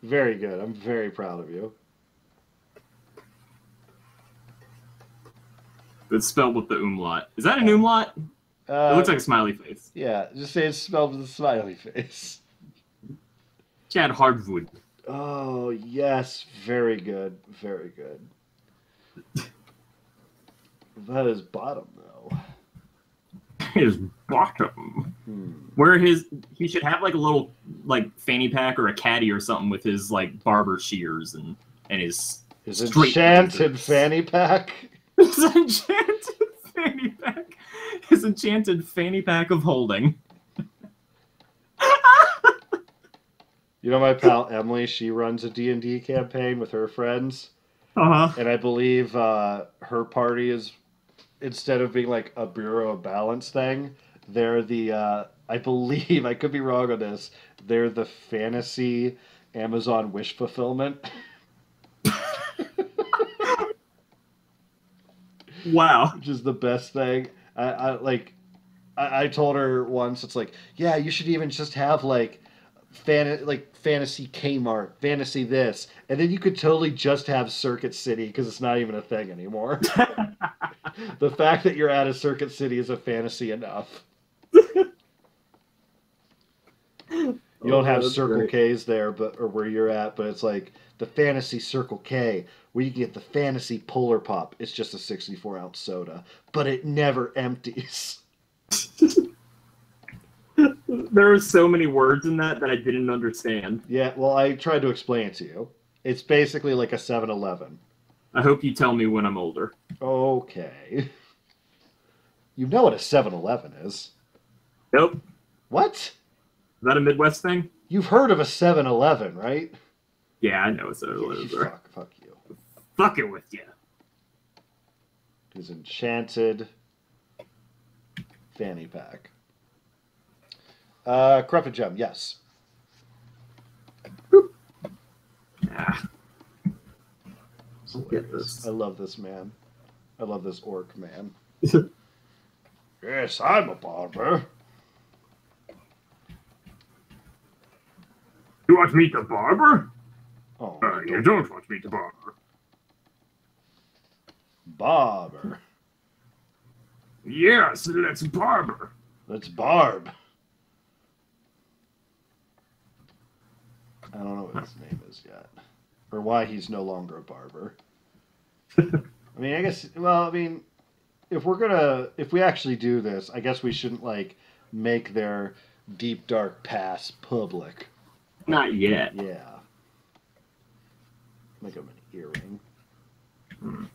Very good. I'm very proud of you. it's spelled with the umlaut. Is that an umlaut? It looks like a smiley face. Yeah, just say it's spelled with a smiley face. Chad Hardwood. Oh, yes. Very good. Very good. That is bottom, though. His bottom. Where he should have like a little like fanny pack or a caddy or something with his like barber shears and his enchanted fanny pack. His enchanted fanny pack. His enchanted fanny pack of holding. You know my pal Emily, she runs a D&D campaign with her friends. Uh-huh. And I believe her party is, instead of being like a Bureau of Balance thing, they're the, I believe, I could be wrong on this, they're the fantasy Amazon wish fulfillment. Wow. Which is the best thing. I told her once, it's like, yeah, you should even just have like fantasy Kmart, fantasy this, and then you could totally just have Circuit City because it's not even a thing anymore. The fact that you're at a Circuit City is a fantasy enough. You don't have Circle K's there, or where you're at, but it's like the fantasy Circle K, where you can get the fantasy Polar Pop. It's just a 64-ounce soda, but it never empties. There are so many words in that I didn't understand. Yeah, well, I tried to explain it to you. It's basically like a 7-Eleven. I hope you tell me when I'm older. Okay. You know what a 7-Eleven is. Nope. What? Is that a Midwest thing? You've heard of a 7-Eleven, right? Yeah, I know it's a Fuck you. Fuck it with you. His enchanted fanny pack. Corrupted Gem, yes. Ah. Get this. I love this man. I love this orc man. Yes, I'm a barber. You want to meet the barber? Oh, You don't want to meet the barber. Barber. Yes, let's barber. Let's barb. I don't know what his name is yet. Or why he's no longer a barber. I mean, I guess, well, I mean, if we actually do this, I guess we shouldn't, like, make their deep, dark past public. Not yet. Yeah. Make him an earring.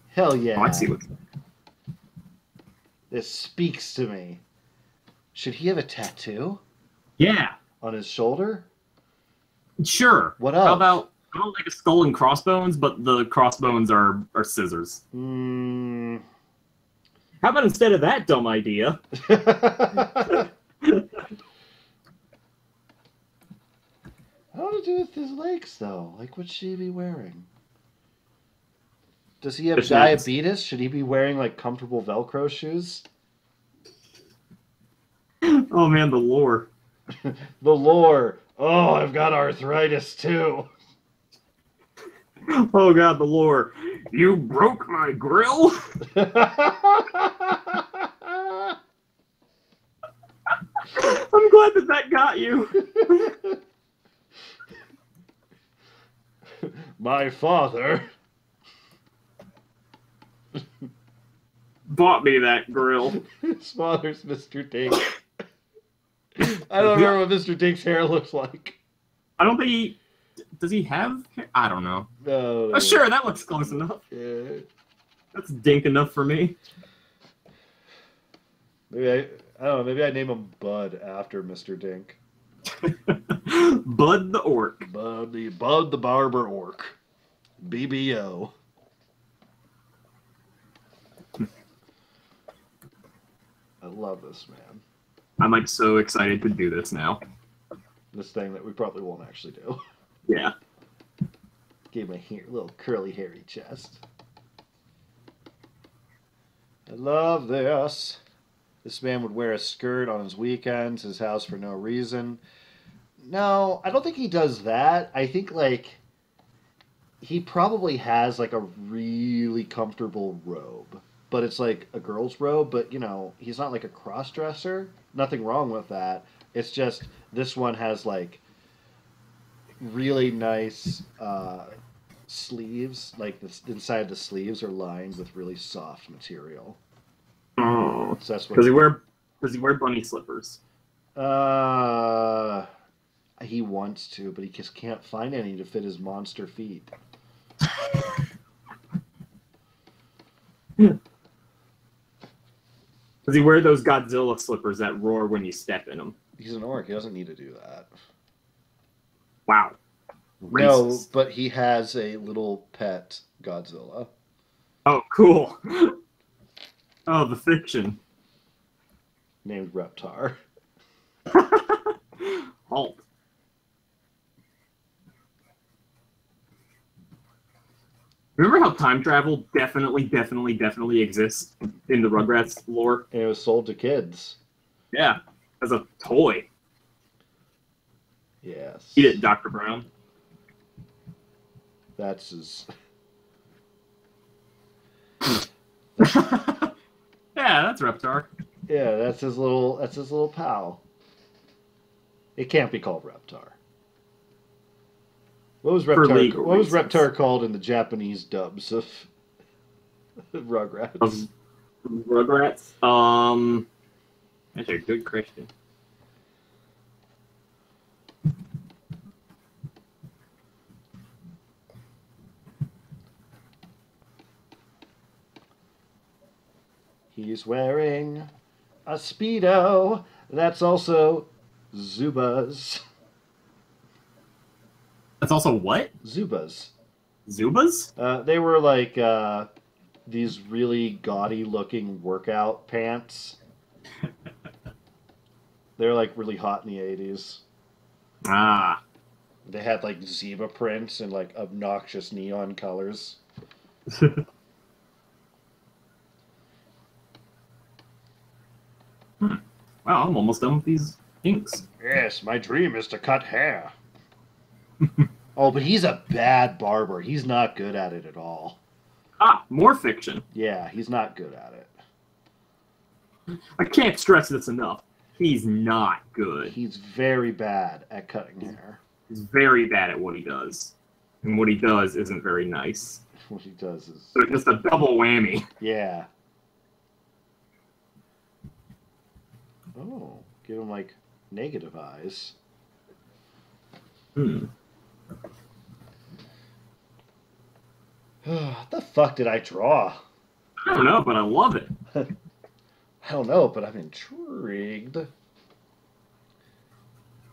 Hell yeah. Oh, I see what's... This speaks to me. Should he have a tattoo? Yeah. On his shoulder? Sure. What else? How about like a skull and crossbones, but the crossbones are scissors? Hmm. How about instead of that dumb idea? How to do with his legs, though? Like, what should he be wearing? Does he have diabetes? Should he be wearing, like, comfortable Velcro shoes? Oh, man, the lore. The lore. Oh, I've got arthritis, too. Oh, God, the lore. You broke my grill? I'm glad that got you. My father bought me that grill. His father's Mr. Dink. I don't remember what Mr. Dink's hair looks like. I don't think he... Does he have hair? I don't know. No. Oh, sure, that looks close enough. Yeah. That's Dink enough for me. Maybe I don't know. Maybe I name him Bud after Mr. Dink. Bud the Orc. Bud the Barber Orc. BBO. I love this, man. I'm like so excited to do this now. This thing that we probably won't actually do. Yeah. Give my little curly hairy chest. I love this. This man would wear a skirt on his weekends, his house for no reason. No, I don't think he does that. I think, like, he probably has, like, a really comfortable robe. But it's, like, a girl's robe, but, you know, he's not, like, a cross-dresser. Nothing wrong with that. It's just, this one has, like, really nice sleeves. Like, the inside the sleeves are lined with really soft material. Oh. So that's what. Does he wear bunny slippers? He wants to, but he just can't find any to fit his monster feet. Does he wear those Godzilla slippers that roar when you step in them? He's an orc. He doesn't need to do that. Wow. Racist. No, Racist. but he has a little pet Godzilla. Oh, cool. Oh, the fiction. Named Reptar. Halt. Remember how time travel definitely exists in the Rugrats lore? And it was sold to kids. Yeah, as a toy. Yes. Eat it, Dr. Brown. That's his... Yeah, that's Reptar. Yeah, that's his little pal. It can't be called Reptar. What was Reptar? What was Reptar called in the Japanese dubs of Rugrats? Of Rugrats? That's a good question. He's wearing a Speedo that's also Zubas. That's also what? Zubas. Zubas? They were like these really gaudy looking workout pants. They were like really hot in the 80s. Ah. They had like zebra prints and like obnoxious neon colors. Wow, I'm almost done with these inks. Yes, my dream is to cut hair. Oh, but he's a bad barber. He's not good at it at all. Ah, more fiction. Yeah, he's not good at it. I can't stress this enough. He's not good. He's very bad at cutting hair. He's very bad at what he does. And what he does isn't very nice. What he does is... So it's just a double whammy. Yeah. Oh, give him, like, negative eyes. Hmm. What the fuck did I draw? I don't know, but I love it. don't know, but I'm intrigued.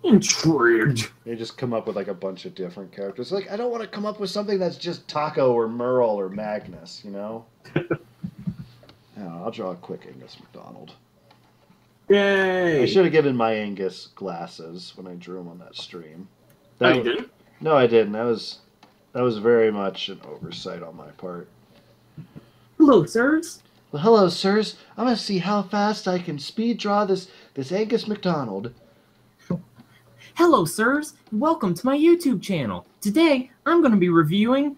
Intrigued. They just come up with like a bunch of different characters. Like, I don't want to come up with something that's just Taco or Merle or Magnus, you know? I'll draw a quick Angus McDonald. Yay! I should have given my Angus glasses when I drew him on that stream. You didn't? No, I didn't. That was very much an oversight on my part. Hello, sirs. Well, hello, sirs. I'm going to see how fast I can speed draw this Angus McDonald. Hello, sirs. Welcome to my YouTube channel. Today, I'm going to be reviewing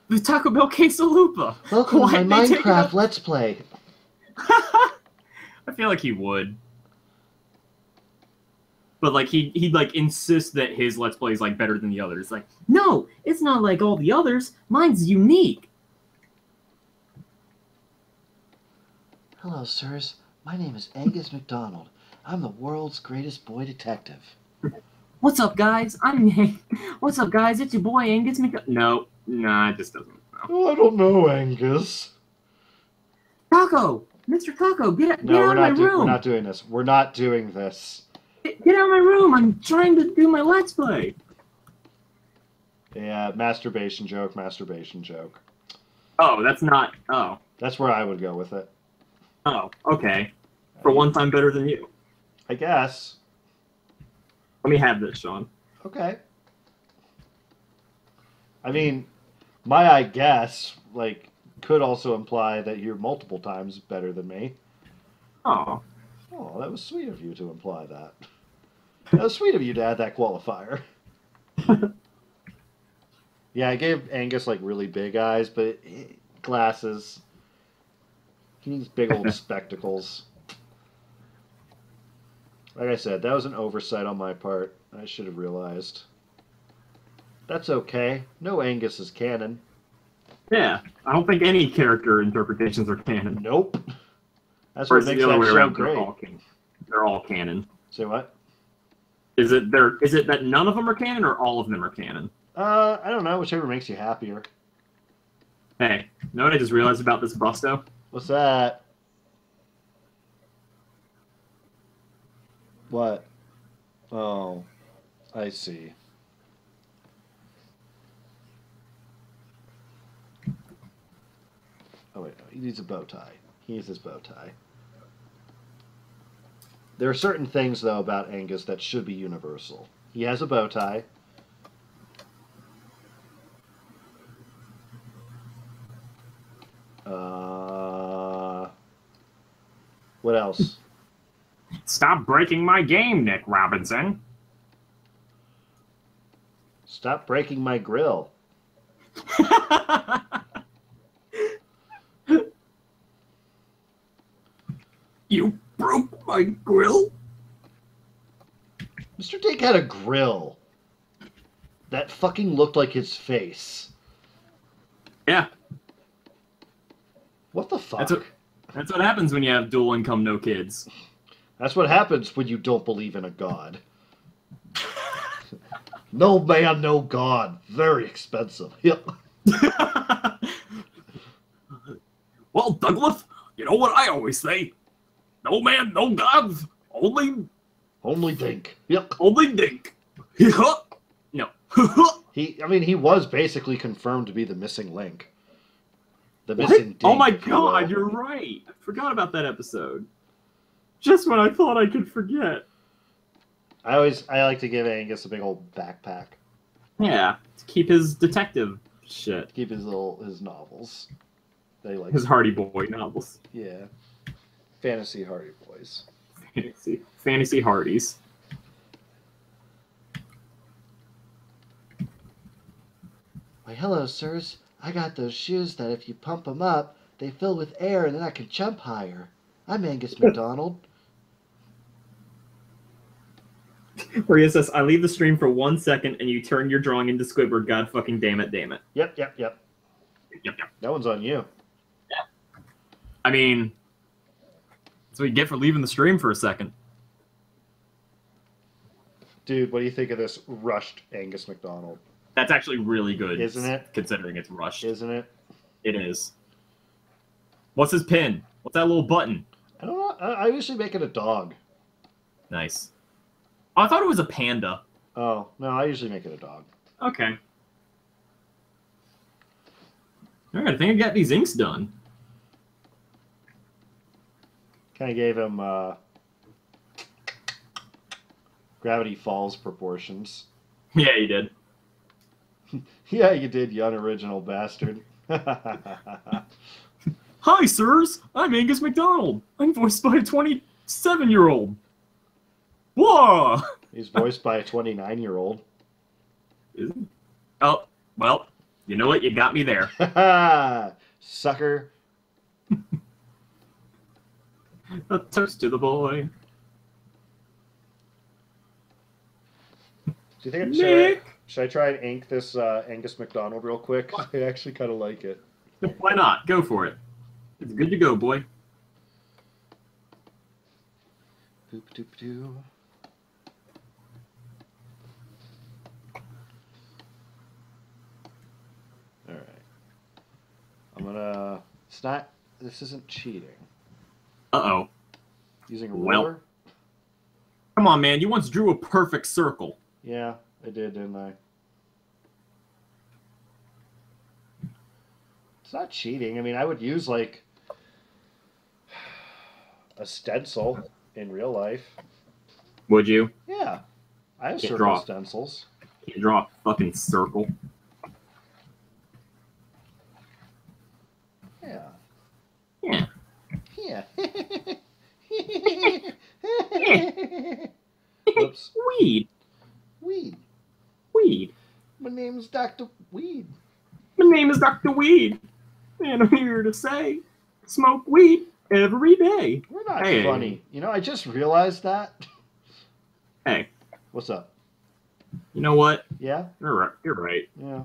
the Taco Bell Quesalupa. Welcome to my Minecraft Let's Play. I feel like he would. But, like, he'd like, insist that his Let's Play is, like, better than the others. Like, no, it's not like all the others. Mine's unique. Hello, sirs. My name is Angus McDonald. I'm the world's greatest boy detective. What's up, guys? What's up, guys? It's your boy Angus McDonald. No, nah, it just doesn't. No. Oh, I don't know, Angus. Taco! Mr. Taco, get out of my room! We're not doing this. We're not doing this. Get out of my room! I'm trying to do my Let's Play! Yeah, masturbation joke. Oh, that's not... Oh. That's where I would go with it. Oh, okay. For one time better than you. I guess. Let me have this, Shawn. Okay. I mean, my I guess, like, could also imply that you're multiple times better than me. Oh. Oh, that was sweet of you to imply that. That was sweet of you to add that qualifier. Yeah, I gave Angus, like, really big eyes, but glasses. He needs big old spectacles. Like I said, that was an oversight on my part. I should have realized. That's okay. No Angus is canon. Yeah, I don't think any character interpretations are canon. Nope. That's what makes that show great. They're all canon. Say what? Is it that none of them are canon or all of them are canon? I don't know. Whichever makes you happier. Hey, know what I just realized about this busto? What's that? What? Oh, I see. Oh wait, no, he needs a bow tie. He needs his bow tie. There are certain things, though, about Angus that should be universal. He has a bow tie. What else? Stop breaking my game, Nick Robinson. Stop breaking my grill. You broke my grill? Mr. Dink had a grill that fucking looked like his face. Yeah. What the fuck? That's what happens when you have dual income, no kids. That's what happens when you don't believe in a god. No man, no god. Very expensive. Yep. Well, Douglas, you know what I always say? No man, no gods. Only Dink. Yep. Only Dink. No. He was basically confirmed to be the missing link. The missing Dink. Oh my god, you're right. I forgot about that episode. Just when I thought I could forget. I like to give Angus a big old backpack. Yeah, to keep his detective shit. Keep his novels. They like his Hardy Boy novels. Yeah. Fantasy Hardy Boys. Fantasy Hardys. Why, hello, sirs. I got those shoes that if you pump them up, they fill with air and then I can jump higher. I'm Angus McDonald. Where he says, I leave the stream for 1 second and you turn your drawing into Squidward. God fucking damn it, damn it. Yep. Yep. That one's on you. Yeah. I mean, that's what you get for leaving the stream for a second. Dude, what do you think of this rushed Angus McDonald? That's actually really good. Isn't it? Considering it's rushed. Isn't it? It is. What's his pin? What's that little button? I don't know. I usually make it a dog. Nice. Oh, I thought it was a panda. Oh, no, I usually make it a dog. Okay. All right, I think I got these inks done. Kind of gave him Gravity Falls proportions. Yeah, you did. Yeah, you did, you unoriginal bastard. Hi, sirs. I'm Angus MacDonald. I'm voiced by a 27-year-old. Whoa! He's voiced by a 29-year-old. Is he? Oh, well, you know what? You got me there. Sucker. A toast to the boy. Do you think Nick! should I try and ink this Angus MacDonald real quick? I actually kind of like it. Why not? Go for it. It's good to go, boy. Boop doop doo. All right. I'm gonna. It's not. This isn't cheating. Uh-oh. Using a Well. ruler. Come on, man. You once drew a perfect circle. Yeah, I did, didn't I? It's not cheating. I mean, I would use like a stencil in real life. Would you? Yeah, I have Can't circle draw. stencils. Can't draw a fucking circle. Yeah. Yeah. Yeah. Oops. Weed. Weed. Weed. My name's Dr. Weed. My name is Dr. Weed. And I'm here to say, smoke weed every day. We're not Hey. funny. You know, I just realized that. Hey, What's up? you know what? Yeah? You're right. You're right. Yeah.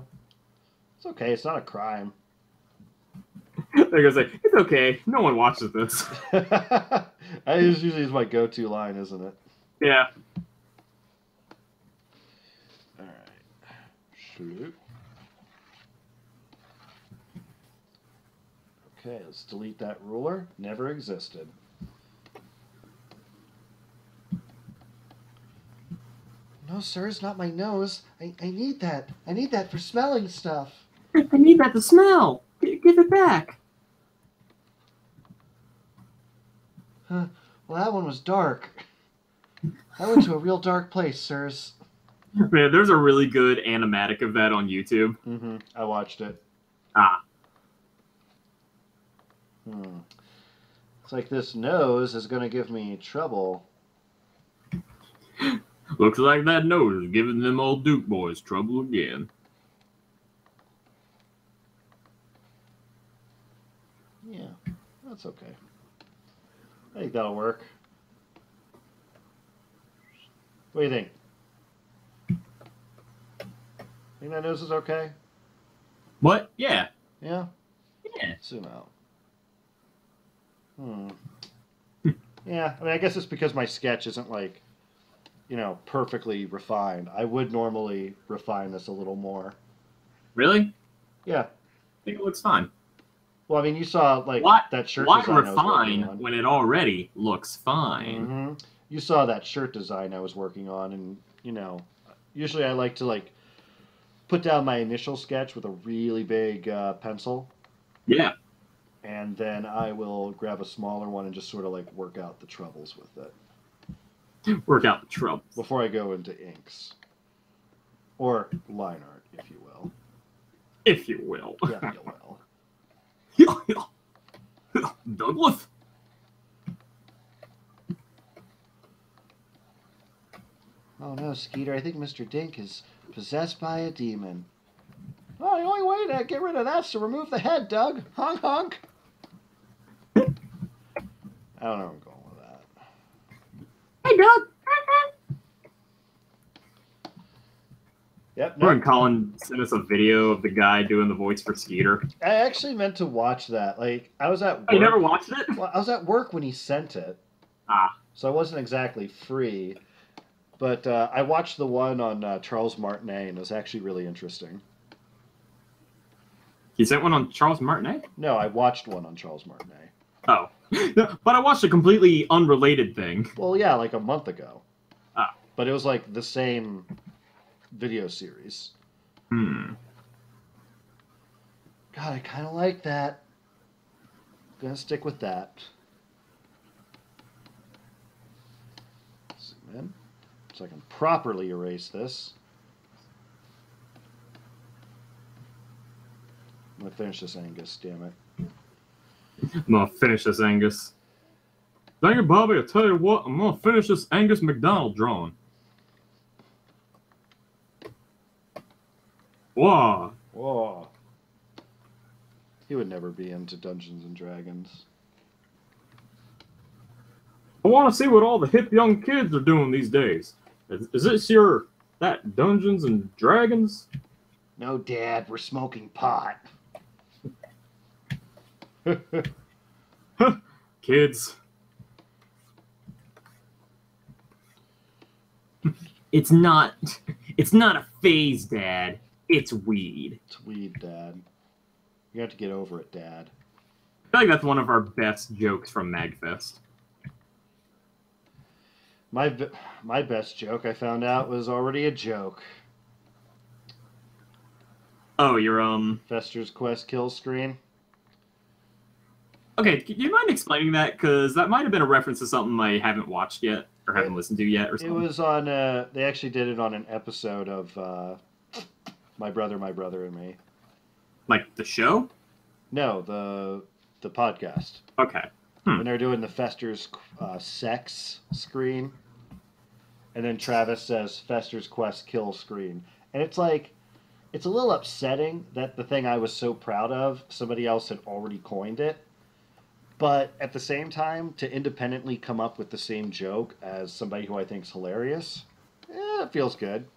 It's okay. It's not a crime. They're gonna say, it's okay. No one watches this. I usually is my go-to line, isn't it? Yeah. All right. Shoot. Okay, let's delete that ruler. Never existed. No, sir, it's not my nose. I need that. I need that for smelling stuff. I need that to smell. Give it back. Well, that one was dark. I went to a real dark place, sirs. Man, there's a really good animatic of that on YouTube. Mm-hmm. I watched it. Ah. It's like this nose is going to give me trouble. Looks like that nose is giving them old Duke boys trouble again. Yeah, that's okay. I think that'll work. What do you think? Think that nose is okay? What? Yeah. Yeah? Yeah. Zoom out. Yeah, I mean, I guess it's because my sketch isn't like, you know, perfectly refined. I would normally refine this a little more. Really? Yeah. I think it looks fine. Well, I mean, you saw like Why, that shirt why design I was working refine on. when it already looks fine? Mm-hmm. You saw that shirt design I was working on, and you know, usually I like to like put down my initial sketch with a really big pencil, Yeah. and then I will grab a smaller one and just sort of like work out the troubles with it Work out the trouble. before I go into inks or line art, if you will. If you will. Yeah, you will. Douglas? Oh no, Skeeter! I think Mr. Dink is possessed by a demon. Oh, the only way to get rid of that is to remove the head, Doug. Honk honk. I don't know where I'm going with that. Hey, Doug. Yep. Remember when Colin sent us a video of the guy doing the voice for Skeeter? I actually meant to watch that. Like, I was at work. Oh, you never watched it? Well, I was at work when he sent it, Ah. so I wasn't exactly free. But I watched the one on Charles Martinet, and it was actually really interesting. He sent one on Charles Martinet? No, I watched one on Charles Martinet. Oh. But I watched a completely unrelated thing. Well, yeah, like a month ago. Ah. But it was like the same video series. Hmm. God, I kind of like that. Gonna stick with that. Zoom in so I can properly erase this. I'm gonna finish this Angus, damn it. I'm gonna finish this Angus. Dang it, Bobby, I tell you what, I'm gonna finish this Angus McDonald drawing. Wow. Whoa. He would never be into Dungeons and Dragons. I want to see what all the hip young kids are doing these days. Is this that Dungeons and Dragons? No, Dad, we're smoking pot. Kids. It's not a phase, Dad. It's weed. It's weed, Dad. You have to get over it, Dad. I feel like that's one of our best jokes from MagFest. My best joke I found out was already a joke. Oh, your Fester's Quest kill screen. Okay, do you mind explaining that? Because that might have been a reference to something I haven't watched yet or haven't listened to yet, or something. It was on. They actually did it on an episode of My Brother, and Me. Like the show? No, the podcast. Okay. When they're doing the Fester's sex screen, and then Travis says Fester's Quest kill screen, and it's like, it's a little upsetting that the thing I was so proud of, somebody else had already coined it. But at the same time, to independently come up with the same joke as somebody who I think is hilarious, it feels good.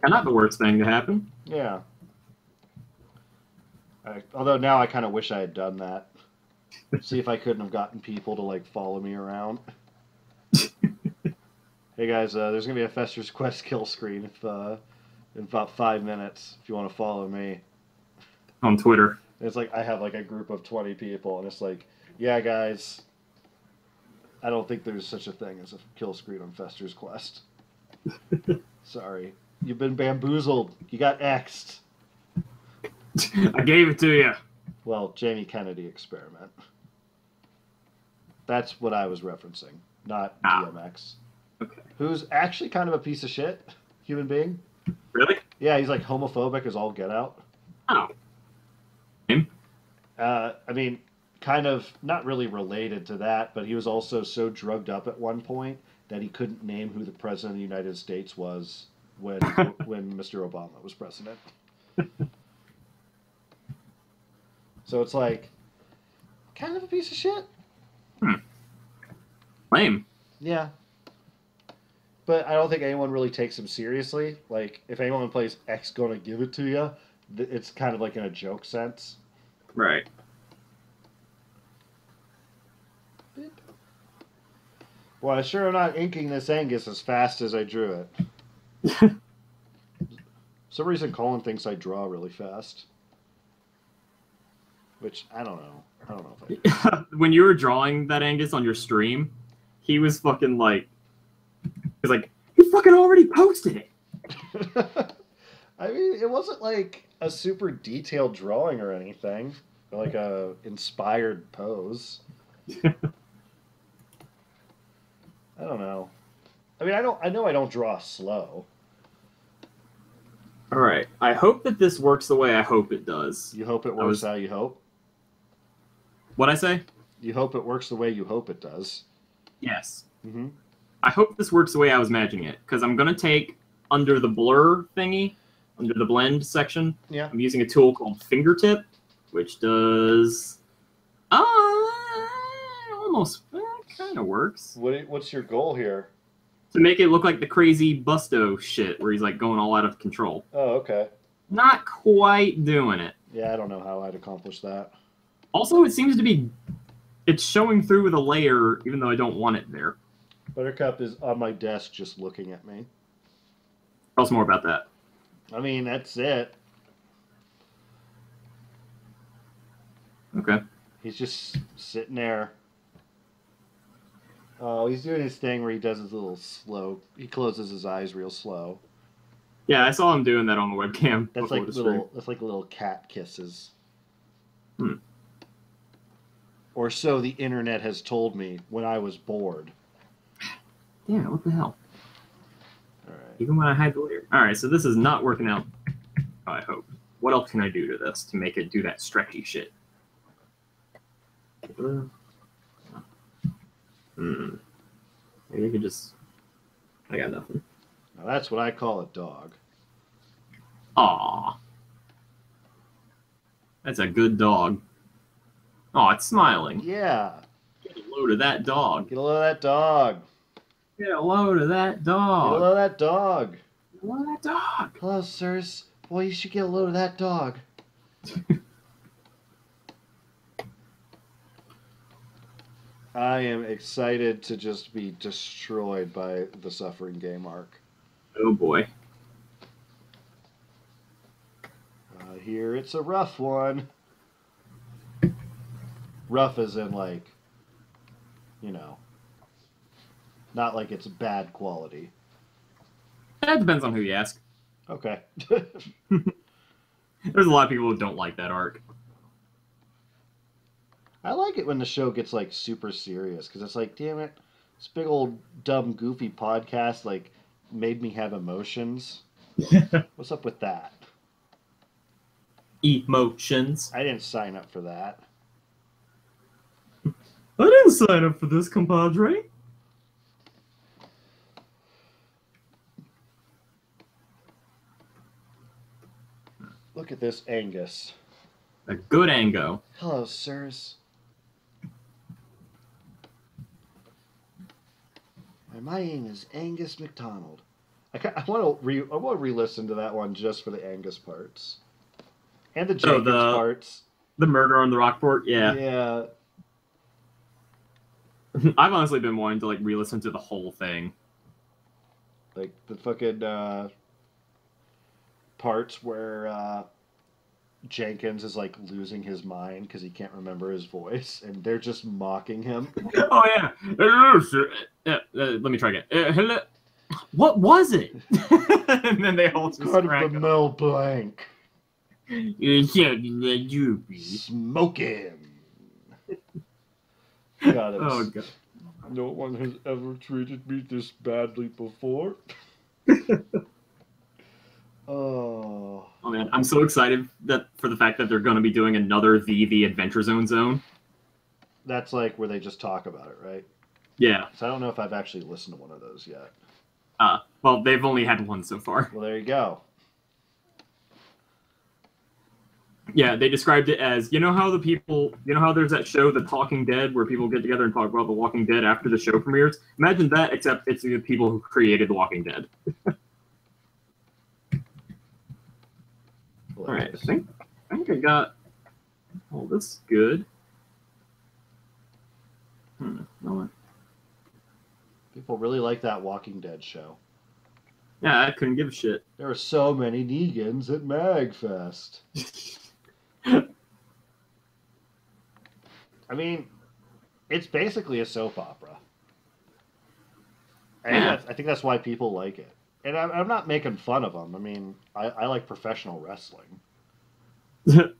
And not the worst thing to happen. Yeah. Although now I kind of wish I had done that. See if I couldn't have gotten people to like follow me around. Hey guys, there's gonna be a Fester's Quest kill screen if in about 5 minutes if you want to follow me. On Twitter. It's like I have like a group of 20 people, and it's like, yeah, guys, I don't think there's such a thing as a kill screen on Fester's Quest. Sorry. You've been bamboozled. You got X'd. I gave it to you. Well, Jamie Kennedy experiment. That's what I was referencing, not DMX. Okay. Who's actually kind of a piece of shit human being. Really? Yeah, he's like homophobic as all get out. Oh. Him? I mean, kind of not really related to that, but he was also so drugged up at one point that he couldn't name who the president of the United States was when Mr. Obama was president. So it's like, kind of a piece of shit. Lame. Yeah. But I don't think anyone really takes him seriously. Like, if anyone plays X gonna give it to you, it's kind of like in a joke sense. Right. Well, I sure am not inking this Angus as fast as I drew it. For some reason, Colin thinks I draw really fast. Which, I don't know. I don't know if I When you were drawing that Angus on your stream, he was fucking like... He was like, you fucking already posted it! I mean, it wasn't like a super detailed drawing or anything. Like a inspired pose. I don't know. I mean, I know I don't draw slow. Alright, I hope that this works the way I hope it does. You hope it works how you hope? What'd I say? You hope it works the way you hope it does. Yes. Mm-hmm. I hope this works the way I was imagining it, because I'm going to take, under the blur thingy, under the blend section, yeah. I'm using a tool called Fingertip, which does... almost kind of works. What's your goal here? To make it look like the crazy Busto shit, where he's like going all out of control. Oh, okay. Not quite doing it. Yeah, I don't know how I'd accomplish that. Also, it seems to be... It's showing through with a layer, even though I don't want it there. Buttercup is on my desk just looking at me. Tell us more about that. I mean, that's it. Okay. He's just sitting there Oh, he's doing his thing where he does his little slow. He closes his eyes real slow. Yeah, I saw him doing that on the webcam That's before like the stream. little cat kisses. Hmm. Or so the internet has told me when I was bored. Yeah, what the hell? All right. Even when I hide the layer. Alright, so this is not working out, I hope. What else can I do to this to make it do that stretchy shit? Maybe you could just... I got nothing. Now that's what I call a dog. Aww. That's a good dog. Aw, it's smiling. Yeah. Get a load of that dog. Get a load of that dog. Get a load of that Get a dog. load of that dog. Get a load of that dog. Hello, sirs. Boy, you should get a load of that dog. I am excited to just be destroyed by the Suffering Game arc. Oh boy. Here it's a rough one. Rough as in, like, you know, not like it's bad quality. That depends on who you ask. Okay. There's a lot of people who don't like that arc. I like it when the show gets, like, super serious, because it's like, damn it, this big old dumb goofy podcast, like, made me have emotions. What's up with that? Emotions. I didn't sign up for that. I didn't sign up for this, compadre. Look at this Angus. A good Ango. Hello, sirs. My name is Angus MacDonald. I want to re-listen to that one just for the Angus parts and the Jenkins parts. The murder on the Rockport, yeah. Yeah. I've honestly been wanting to like re-listen to the whole thing. Like the fucking parts where Jenkins is like losing his mind because he can't remember his voice, and they're just mocking him. Oh yeah. Hello, sir. Let me try again. Hello. What was it? And then they all just crack the Mel Blanc. You Smoking. God, oh god. No one has ever treated me this badly before. Oh man, I'm so excited for the fact that they're going to be doing another The Adventure Zone. That's like where they just talk about it, right? Yeah. So I don't know if I've actually listened to one of those yet. Well, they've only had one so far. Well, there you go. Yeah, they described it as, you know how there's that show, The Talking Dead, where people get together and talk about The Walking Dead after the show premieres? Imagine that, except it's the people who created The Walking Dead. Alright, I think I got all this good. No. People really like that Walking Dead show. Yeah, I couldn't give a shit. There are so many Negans at MagFest. I mean, it's basically a soap opera. I think that's why people like it. And I'm not making fun of them. I mean, I like professional wrestling. But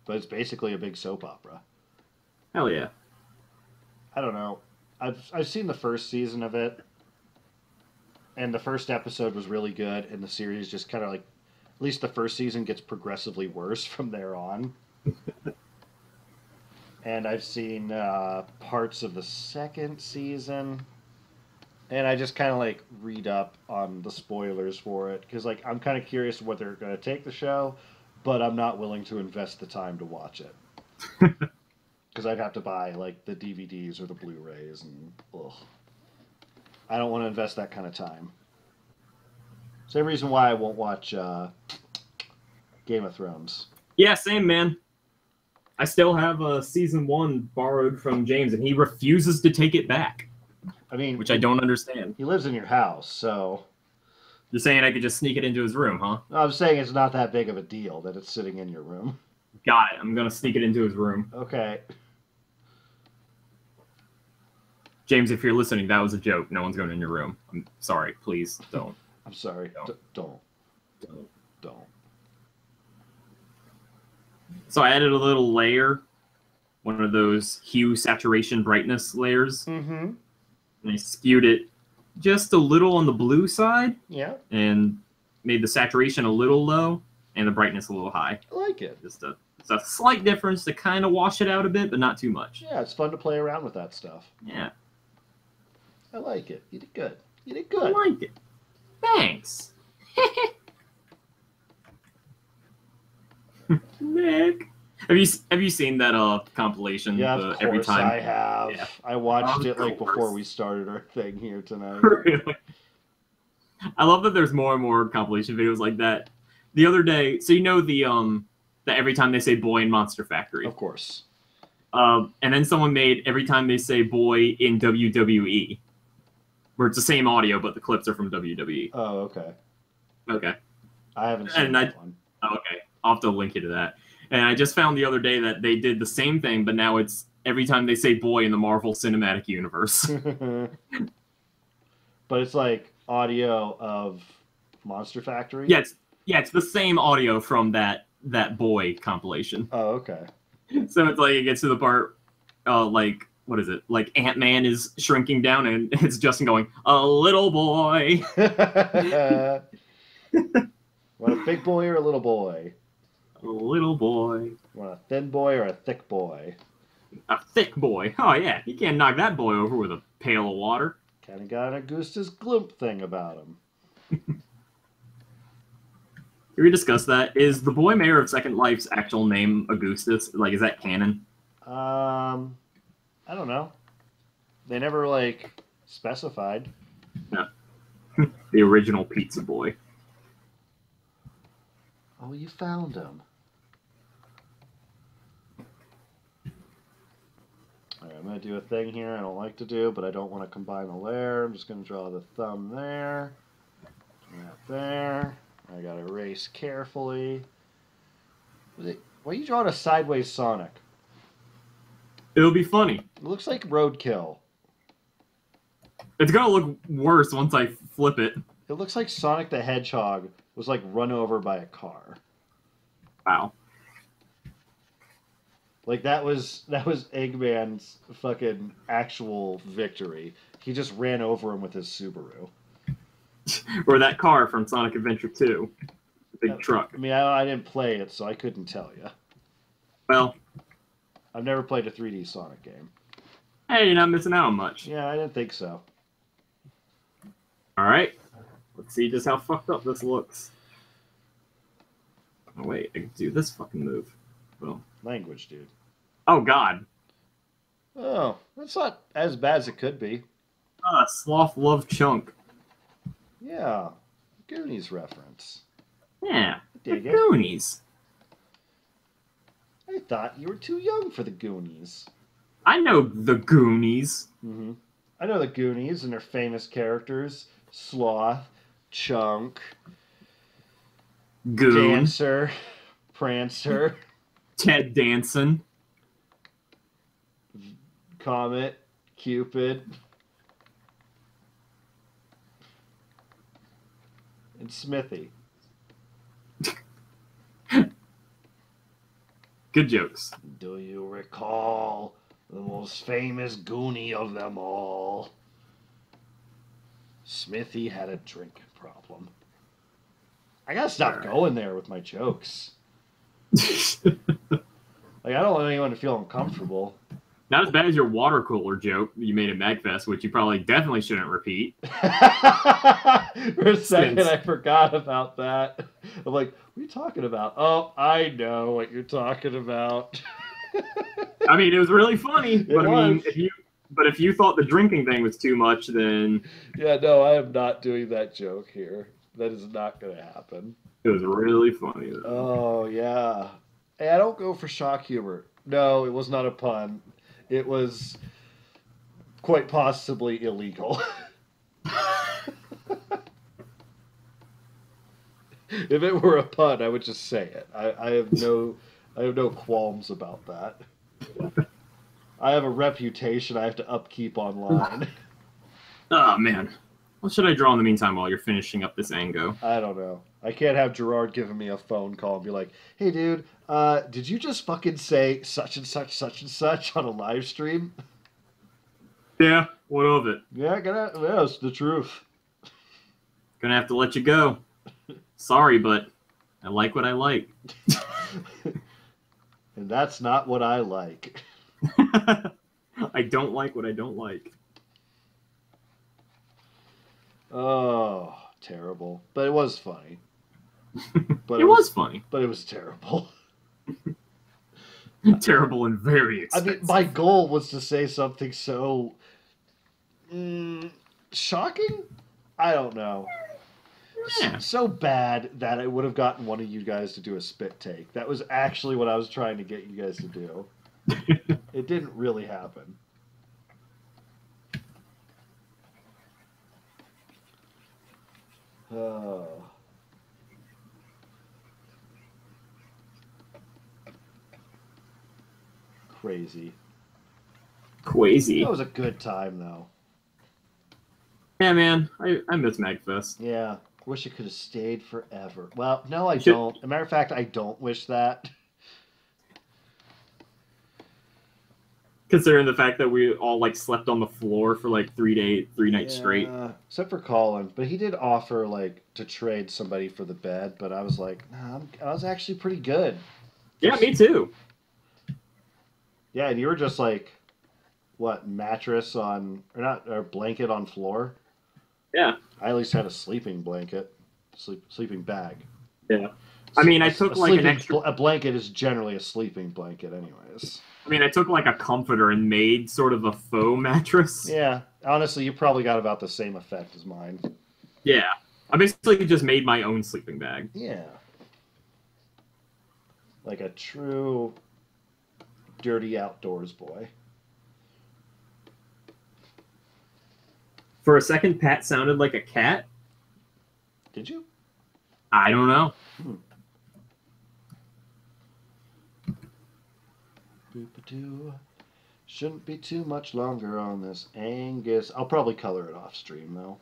it's basically a big soap opera. Hell yeah. I don't know. I've seen the first season of it, and the first episode was really good, and the series just kind of like, at least the first season gets progressively worse from there on. And I've seen parts of the second season, and I just kind of like read up on the spoilers for it, because like I'm kind of curious where they're going to take the show, but I'm not willing to invest the time to watch it. Because I'd have to buy like the DVDs or the Blu-rays, and ugh. I don't want to invest that kind of time. Same reason why I won't watch Game of Thrones. Yeah, same, man. I still have season 1 borrowed from James, and he refuses to take it back. I mean, which I don't understand. He lives in your house, so you're saying I could just sneak it into his room, huh? I'm saying it's not that big of a deal that it's sitting in your room. Got it. I'm gonna sneak it into his room. Okay. James, if you're listening, that was a joke. No one's going in your room. I'm sorry. Please don't. I'm sorry. Don't. So I added a little layer, one of those hue, saturation, brightness layers. Mm-hmm. And I skewed it just a little on the blue side. Yeah. And made the saturation a little low and the brightness a little high. I like it. Just a slight difference to kind of wash it out a bit, but not too much. Yeah, it's fun to play around with that stuff. Yeah. I like it. You did good. I like it. Thanks. Nick. Have you seen that compilation? Yeah, of course every time I have. Yeah. I watched it like before we started our thing here tonight. Really? I love that there's more and more compilation videos like that. The other day, so you know the every time they say boy in Monster Factory. Of course. And then someone made every time they say boy in WWE, where it's the same audio but the clips are from WWE. Oh, okay. Okay. I haven't seen that one. Okay. I'll have to link you to that. And I just found the other day that they did the same thing, but now it's every time they say boy in the Marvel Cinematic Universe. But it's like audio of Monster Factory? Yeah, it's the same audio from that boy compilation. Oh, okay. So it's like it gets to the part, like, what is it? Like Ant-Man is shrinking down and it's Justin going, a little boy. Want a big boy or a little boy? A little boy. Want a thin boy or a thick boy? A thick boy. Oh, yeah. You can't knock that boy over with a pail of water. Kind of got an Augustus Gloop thing about him. Can we discuss that? Is the boy mayor of Second Life's actual name Augustus? Like, is that canon? I don't know. They never, like, specified. No. The original pizza boy. Oh, you found him. Alright, I'm going to do a thing here I don't like to do, but I don't want to combine a layer. I'm just going to draw the thumb there. That there. I got to erase carefully. Why are you drawing a sideways Sonic? It'll be funny. It looks like roadkill. It's going to look worse once I flip it. It looks like Sonic the Hedgehog was like run over by a car. Wow. Like that was Eggman's fucking actual victory. He just ran over him with his Subaru. Or that car from Sonic Adventure 2. The big truck. I mean, I didn't play it, so I couldn't tell you. Well, I've never played a 3D Sonic game. Hey, you're not missing out on much. Yeah, I didn't think so. Alright. Let's see just how fucked up this looks. Oh, wait. I can do this fucking move. Well. Language, dude. Oh, God. Oh, that's not as bad as it could be. Sloth Love Chunk. Yeah. Goonies reference. Yeah. Dig the it. Goonies. I thought you were too young for the Goonies. I know the Goonies. Mm-hmm. I know the Goonies and their famous characters. Sloth, Chunk, Goon. Dancer, Prancer, Ted Danson, Comet, Cupid, and Smithy. Good jokes. Do you recall the most famous Goonie of them all? Smithy had a drinking problem. I gotta stop going there with my jokes. Like, I don't want anyone to feel uncomfortable. Not as bad as your water cooler joke you made at MagFest, which you probably definitely shouldn't repeat. For a second, I forgot about that. I'm like, what are you talking about? Oh, I know what you're talking about. I mean, it was really funny. But I mean, was. if you thought the drinking thing was too much, then... Yeah, no, I am not doing that joke here. That is not going to happen. It was really funny, though. Oh, yeah. Hey, I don't go for shock humor. No, it was not a pun. It was quite possibly illegal. If it were a pun, I would just say it. I have no qualms about that. I have a reputation I have to upkeep online. Oh, man. What should I draw in the meantime while you're finishing up this Ango? I don't know. I can't have Gerard giving me a phone call and be like, "Hey, dude, did you just fucking say such and such, such and such on a live stream?" Yeah, what of it? Yeah, it's the truth. Gonna have to let you go. Sorry, but I like what I like. And that's not what I like. I don't like what I don't like. Oh, terrible. But it was funny. But It was funny. But it was terrible. Terrible and very expensive. I mean, my goal was to say something so shocking? I don't know. Yeah. So bad that I would have gotten one of you guys to do a spit take. That was actually what I was trying to get you guys to do. It didn't really happen. Oh. Crazy. Crazy. That was a good time, though. Yeah, man. I miss MagFest. Yeah. Wish it could have stayed forever. Well, no, I don't. As a matter of fact, I don't wish that. Considering the fact that we all like slept on the floor for like 3 nights straight. Except for Colin, but he did offer like to trade somebody for the bed, but I was like, nah, I was actually pretty good. Yeah, me too. Yeah, and you were just like, what, mattress on or blanket on floor? Yeah. I at least had a sleeping blanket, sleeping bag. Yeah. I mean, I took like an extra. A blanket is generally a sleeping blanket, anyways. I mean, I took like a comforter and made sort of a faux mattress. Yeah, honestly, you probably got about the same effect as mine. Yeah, I basically just made my own sleeping bag. Yeah, like a true dirty outdoors boy. For a second, Pat sounded like a cat. Did you? I don't know. Shouldn't be too much longer on this Angus. I'll probably color it off stream though,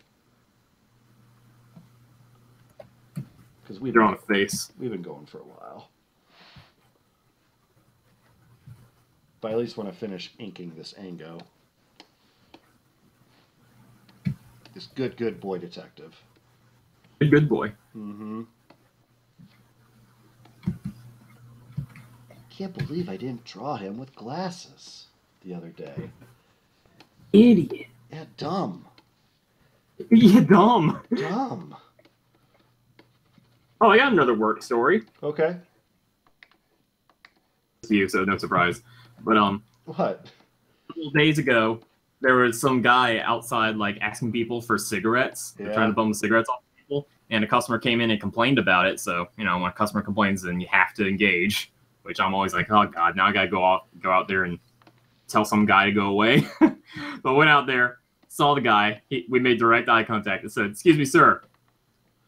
because we've Drawn a face. We've been going for a while, but I at least want to finish inking this Ango. This good boy detective. Good boy. Mm-hmm. Can't believe I didn't draw him with glasses the other day. Idiot. Yeah, dumb. Yeah, dumb. Dumb. Oh, I got another work story. Okay. It's you, so no surprise. But What? a couple days ago, there was some guy outside like asking people for cigarettes. Yeah. They're trying to bum the cigarettes off people, and a customer came in and complained about it. So when a customer complains, then you have to engage. Which I'm always like, oh god, now I gotta go out there and tell some guy to go away. But went out there, saw the guy. We made direct eye contact and said, "Excuse me, sir,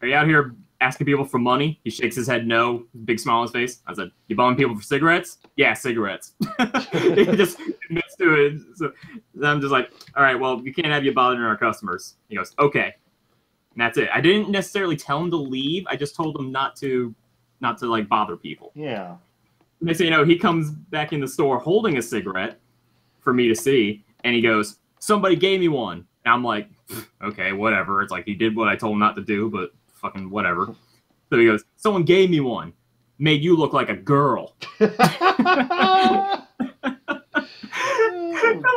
are you out here asking people for money?" He shakes his head, no. Big smile on his face. I said, "You bumming people for cigarettes?" "Yeah, cigarettes." He just admits to it. So I'm just like, all right, well, you can't have you bothering our customers. He goes, okay. And that's it. I didn't necessarily tell him to leave. I just told him not to like bother people. Yeah. Next thing you know, he comes back in the store holding a cigarette for me to see, and he goes, "Somebody gave me one." And I'm like, okay, whatever. It's like he did what I told him not to do, but fucking whatever. So he goes, "Someone gave me one. Made you look like a girl." Oh,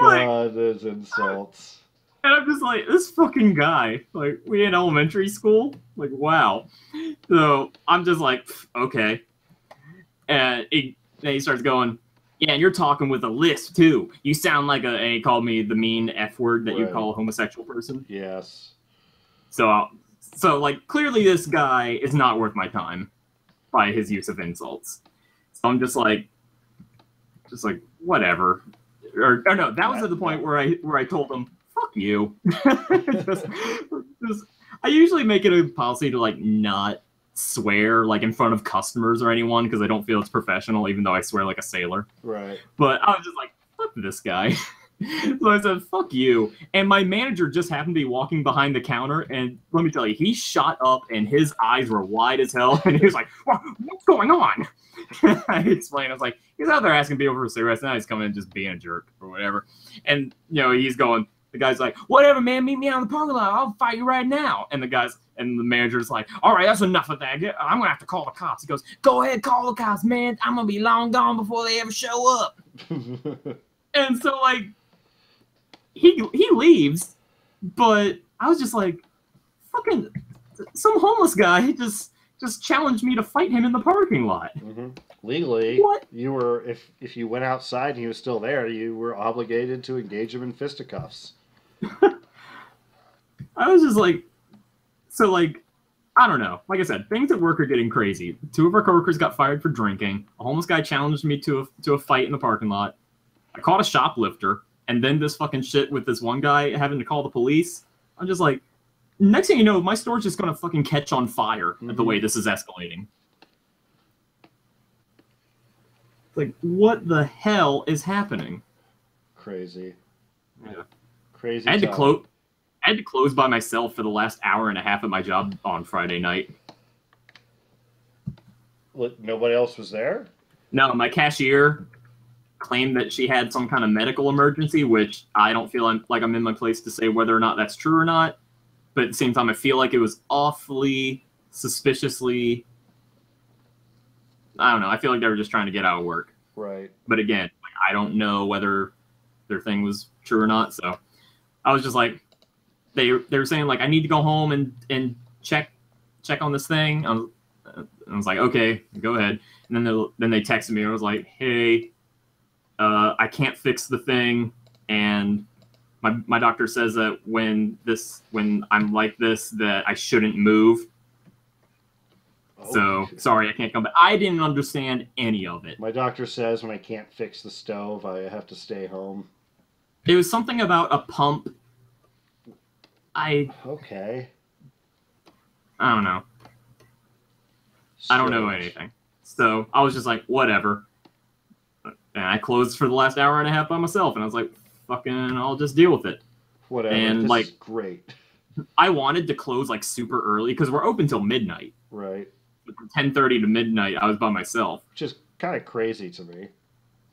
God, those insults. And I'm just like, this fucking guy. Like, we in elementary school? Like, wow. So I'm just like, okay. And then he starts going, "Yeah, and you're talking with a lisp, too. You sound like a..." And he called me the mean F word that you call a homosexual person. Yes. So, like, clearly this guy is not worth my time by his use of insults. So I'm just like, whatever. Or no, that was at the point where I told him, "Fuck you." I usually make it a policy to, like, not swear like in front of customers or anyone because I don't feel it's professional, even though I swear like a sailor. Right. But I was just like, fuck this guy. So I said, fuck you. And my manager just happened to be walking behind the counter, and let me tell you, he shot up and his eyes were wide as hell, and he was like, what's going on? I explained, I was like, he's out there asking people for cigarettes, now he's coming in just being a jerk or whatever. And, you know, he's going, the guy's like, whatever, man, meet me out in the parking lot, I'll fight you right now. And the manager's like, all right, that's enough of that. I'm gonna have to call the cops. He goes, go ahead, call the cops, man. I'm gonna be long gone before they ever show up. And so, like, he leaves, but I was just like, fucking, some homeless guy just challenged me to fight him in the parking lot. Mm-hmm. Legally, what? You were, if you went outside and he was still there, you were obligated to engage him in fisticuffs. I was just like, so, like, I don't know. Like I said, things at work are getting crazy. 2 of our coworkers got fired for drinking. A homeless guy challenged me to a fight in the parking lot. I caught a shoplifter. And then this fucking shit with this one guy having to call the police. I'm just like, next thing you know, my store's just going to fucking catch on fire at the way this is escalating. Like, what the hell is happening? Crazy. Yeah. Crazy. I had to close by myself for the last hour and a half at my job on Friday night. What, nobody else was there? No, my cashier claimed that she had some kind of medical emergency, which I don't feel like I'm in my place to say whether or not that's true or not. But at the same time, I feel like it was awfully, suspiciously, I don't know. I feel like they were just trying to get out of work. Right. But again, like, I don't know whether their thing was true or not. So I was just like, they were saying, like, I need to go home and check on this thing. I was like, okay, go ahead. And then they texted me. I was like, hey, I can't fix the thing, and my doctor says that when I'm like this, that I shouldn't move. Oh. So sorry, I can't come back. I didn't understand any of it. My doctor says when I can't fix the stove, I have to stay home. It was something about a pump. Okay. I don't know. Strange. I don't know anything. So I was just like, whatever. And I closed for the last hour and a half by myself, and I was like, fucking, I'll just deal with it. Whatever. And this like, is great. I wanted to close like super early because we're open till midnight. Right. From 10:30 to midnight, I was by myself. Which is kind of crazy to me.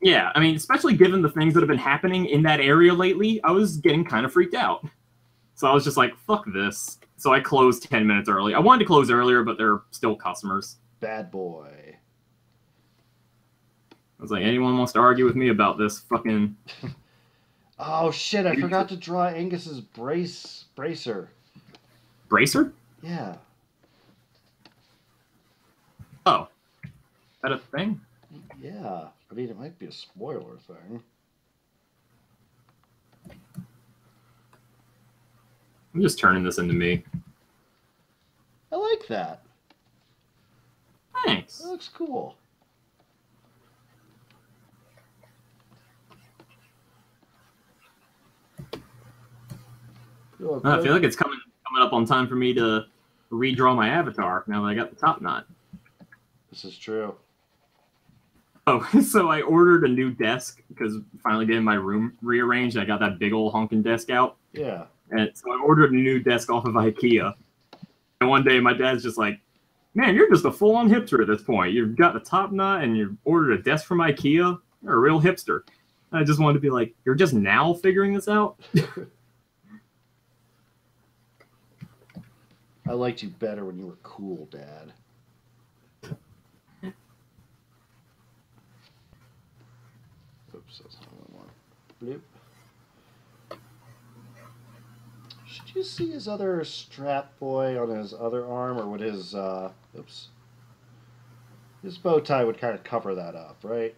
Yeah, I mean, especially given the things that have been happening in that area lately, I was getting kind of freaked out. So I was just like, fuck this. So I closed 10 minutes early. I wanted to close earlier, but there are still customers. Bad boy. I was like, anyone wants to argue with me about this fucking... Oh, shit, I forgot to draw Angus's bracer. Bracer? Yeah. Oh. Is that a thing? Yeah. I mean, it might be a spoiler thing. I'm just turning this into me. I like that. Thanks. That looks cool. I feel like it's coming up on time for me to redraw my avatar now that I got the top knot. This is true. Oh, so I ordered a new desk because finally getting my room rearranged. I got that big old honking desk out. Yeah. And so I ordered a new desk off of IKEA. And one day my dad's just like, man, you're just a full-on hipster at this point. You've got the top knot and you ordered a desk from IKEA. You're a real hipster. And I just wanted to be like, you're just now figuring this out? I liked you better when you were cool, Dad. Oops, that's not what I want. Bloop. Should you see his other strap boy on his other arm, or would his, oops. His bow tie would kind of cover that up, right?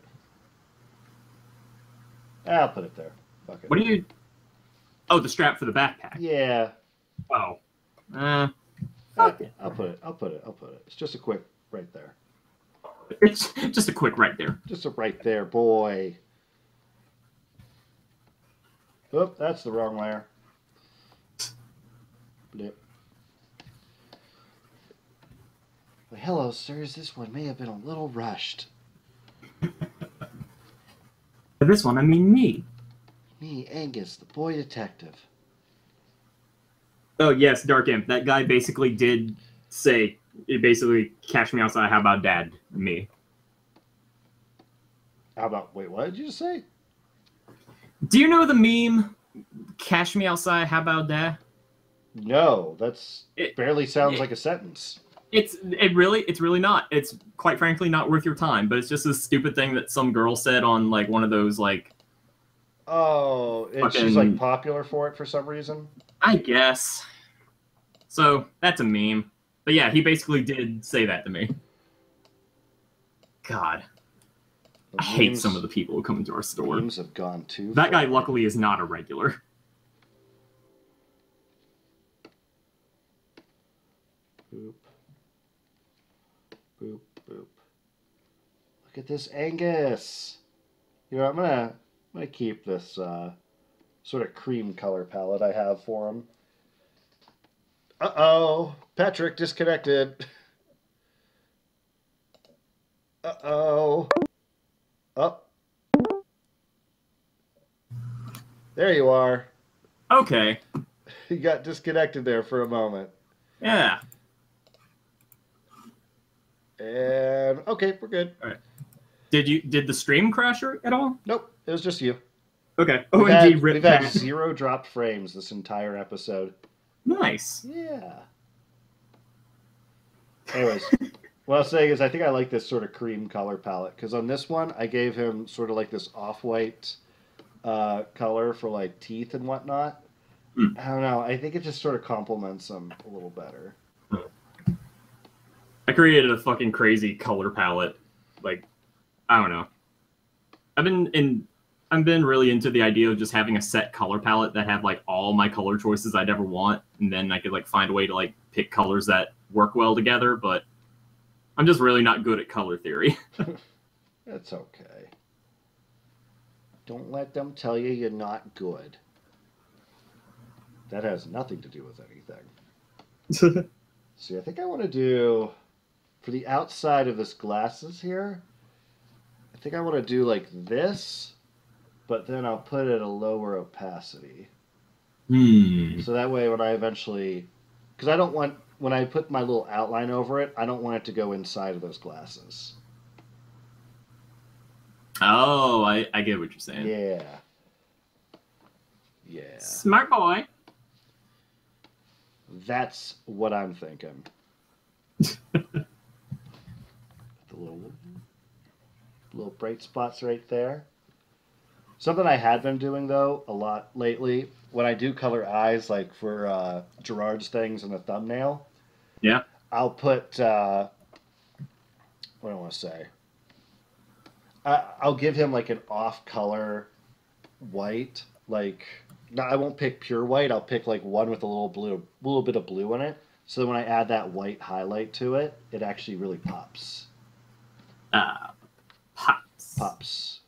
I'll put it there. Fuck it. What do you... Oh, the strap for the backpack. Yeah. Oh. Okay. I'll put it. It's just a quick right there. It's just a quick right there. Just a right there, boy. Oop, that's the wrong layer. Blip. Well, hello, sirs. This one may have been a little rushed. The this one, I mean me. Me, Angus, the boy detective. Oh, yes, Dark Imp. That guy basically did say, it basically, catch me outside, how about dad? Me. How about, wait, what did you just say? Do you know the meme, cash me outside, how about dad? No, it barely sounds like a sentence. It's really not. It's quite frankly not worth your time, but it's just this stupid thing that some girl said on like one of those like. Oh, she's like popular for it for some reason? I guess. So that's a meme. But yeah, he basically did say that to me. God. I hate some of the people who come into our store. Memes have gone too That guy luckily is not a regular. Boop. Boop, boop. Look at this Angus. You know, I'm gonna keep this sort of cream color palette I have for him. Uh-oh. Patrick disconnected. Uh-oh. Oh. There you are. Okay. You got disconnected there for a moment. Yeah. And okay, we're good. All right. Did the stream crash at all? Nope, it was just you. Okay. We've had 0 dropped frames this entire episode. Nice. Yeah. Anyways, what I was saying is I think I like this sort of cream color palette because on this one I gave him sort of like this off-white color for like teeth and whatnot. I don't know. I think it just sort of complements him a little better. I created a fucking crazy color palette. Like, I don't know. I've been really into the idea of just having a set color palette that had like all my color choices I'd ever want, and then I could like find a way to like pick colors that work well together, but I'm just really not good at color theory. That's okay. Don't let them tell you you're not good. That has nothing to do with anything. See, I think I want to do, for the outside of this glasses here, I think I want to do like this, but then I'll put it at a lower opacity. So that way when I eventually, because I don't want, when I put my little outline over it, I don't want it to go inside of those glasses. Oh, I get what you're saying. Yeah. Yeah. Smart boy. That's what I'm thinking. The little bright spots right there. Something I had been doing, though, a lot lately, when I do color eyes, like for Gerard's things in the thumbnail, yeah, I'll put, what do I want to say? I'll give him, like, an off-color white, like, no, I won't pick pure white, I'll pick, like, one with a little bit of blue in it, so that when I add that white highlight to it, it actually really pops. Pops. Pops.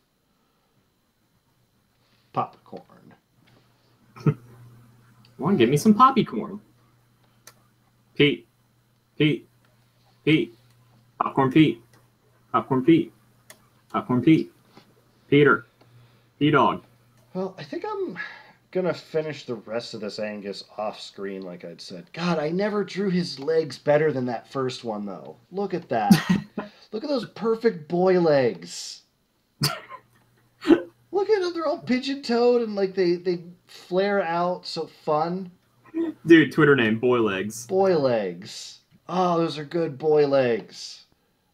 Popcorn. Come on, give me some poppycorn. Pete. Popcorn Pete. Popcorn Pete. Popcorn Pete. Peter. P-Dog. Well, I think I'm gonna finish the rest of this Angus off screen, like I'd said. God, I never drew his legs better than that first one, though. Look at that. Look at those perfect boy legs. Look at them, they're all pigeon-toed and like they flare out, so fun. Dude, Twitter name, Boy Legs. Boy legs. Oh, those are good boy legs.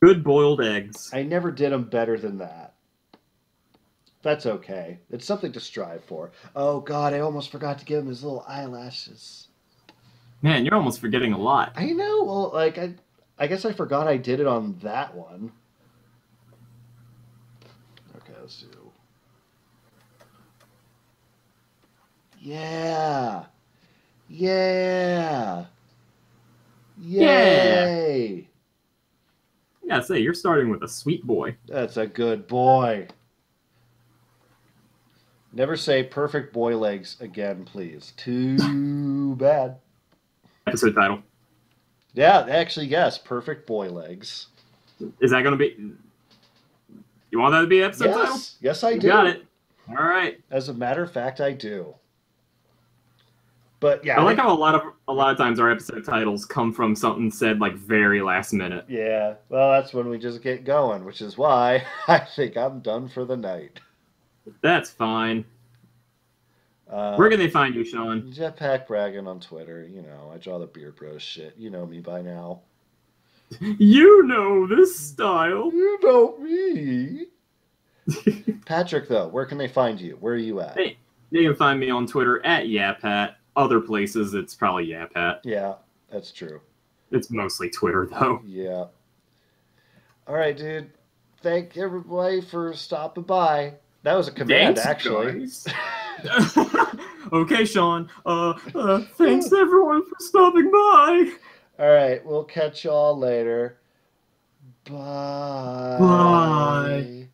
Good boiled eggs. I never did them better than that. That's okay. It's something to strive for. Oh, God, I almost forgot to give him his little eyelashes. Man, you're almost forgetting a lot. I know. Well, like, I guess I forgot I did it on that one. Okay, let's do... Yeah. Yeah. Yay. Yeah, say, you're starting with a sweet boy. That's a good boy. Never say perfect boy legs again, please. Too bad. Episode title. Yeah, actually, yes. Perfect boy legs. Is that going to be... You want that to be episode title? Yes, I do. Got it. All right. As a matter of fact, I do. But yeah, I I like think, how a lot of times our episode titles come from something said like very last minute. yeah, well, that's when we just get going, which is why I think I'm done for the night. That's fine. Uh, Where can they find you, Shawn? Jetpack bragging on Twitter. You know, I draw the Beer Bros shit. You know me by now. You know this style. You know me. Patrick, though, where can they find you? Where are you at? Hey, they can find me on Twitter at Yapat. Other places, it's probably Yapat. Yeah, that's true. It's mostly Twitter, though. Yeah. All right, dude. Thank everybody for stopping by. That was a command, Thanks, actually. guys. Okay, Shawn. Thanks everyone for stopping by. All right, we'll catch y'all later. Bye. Bye.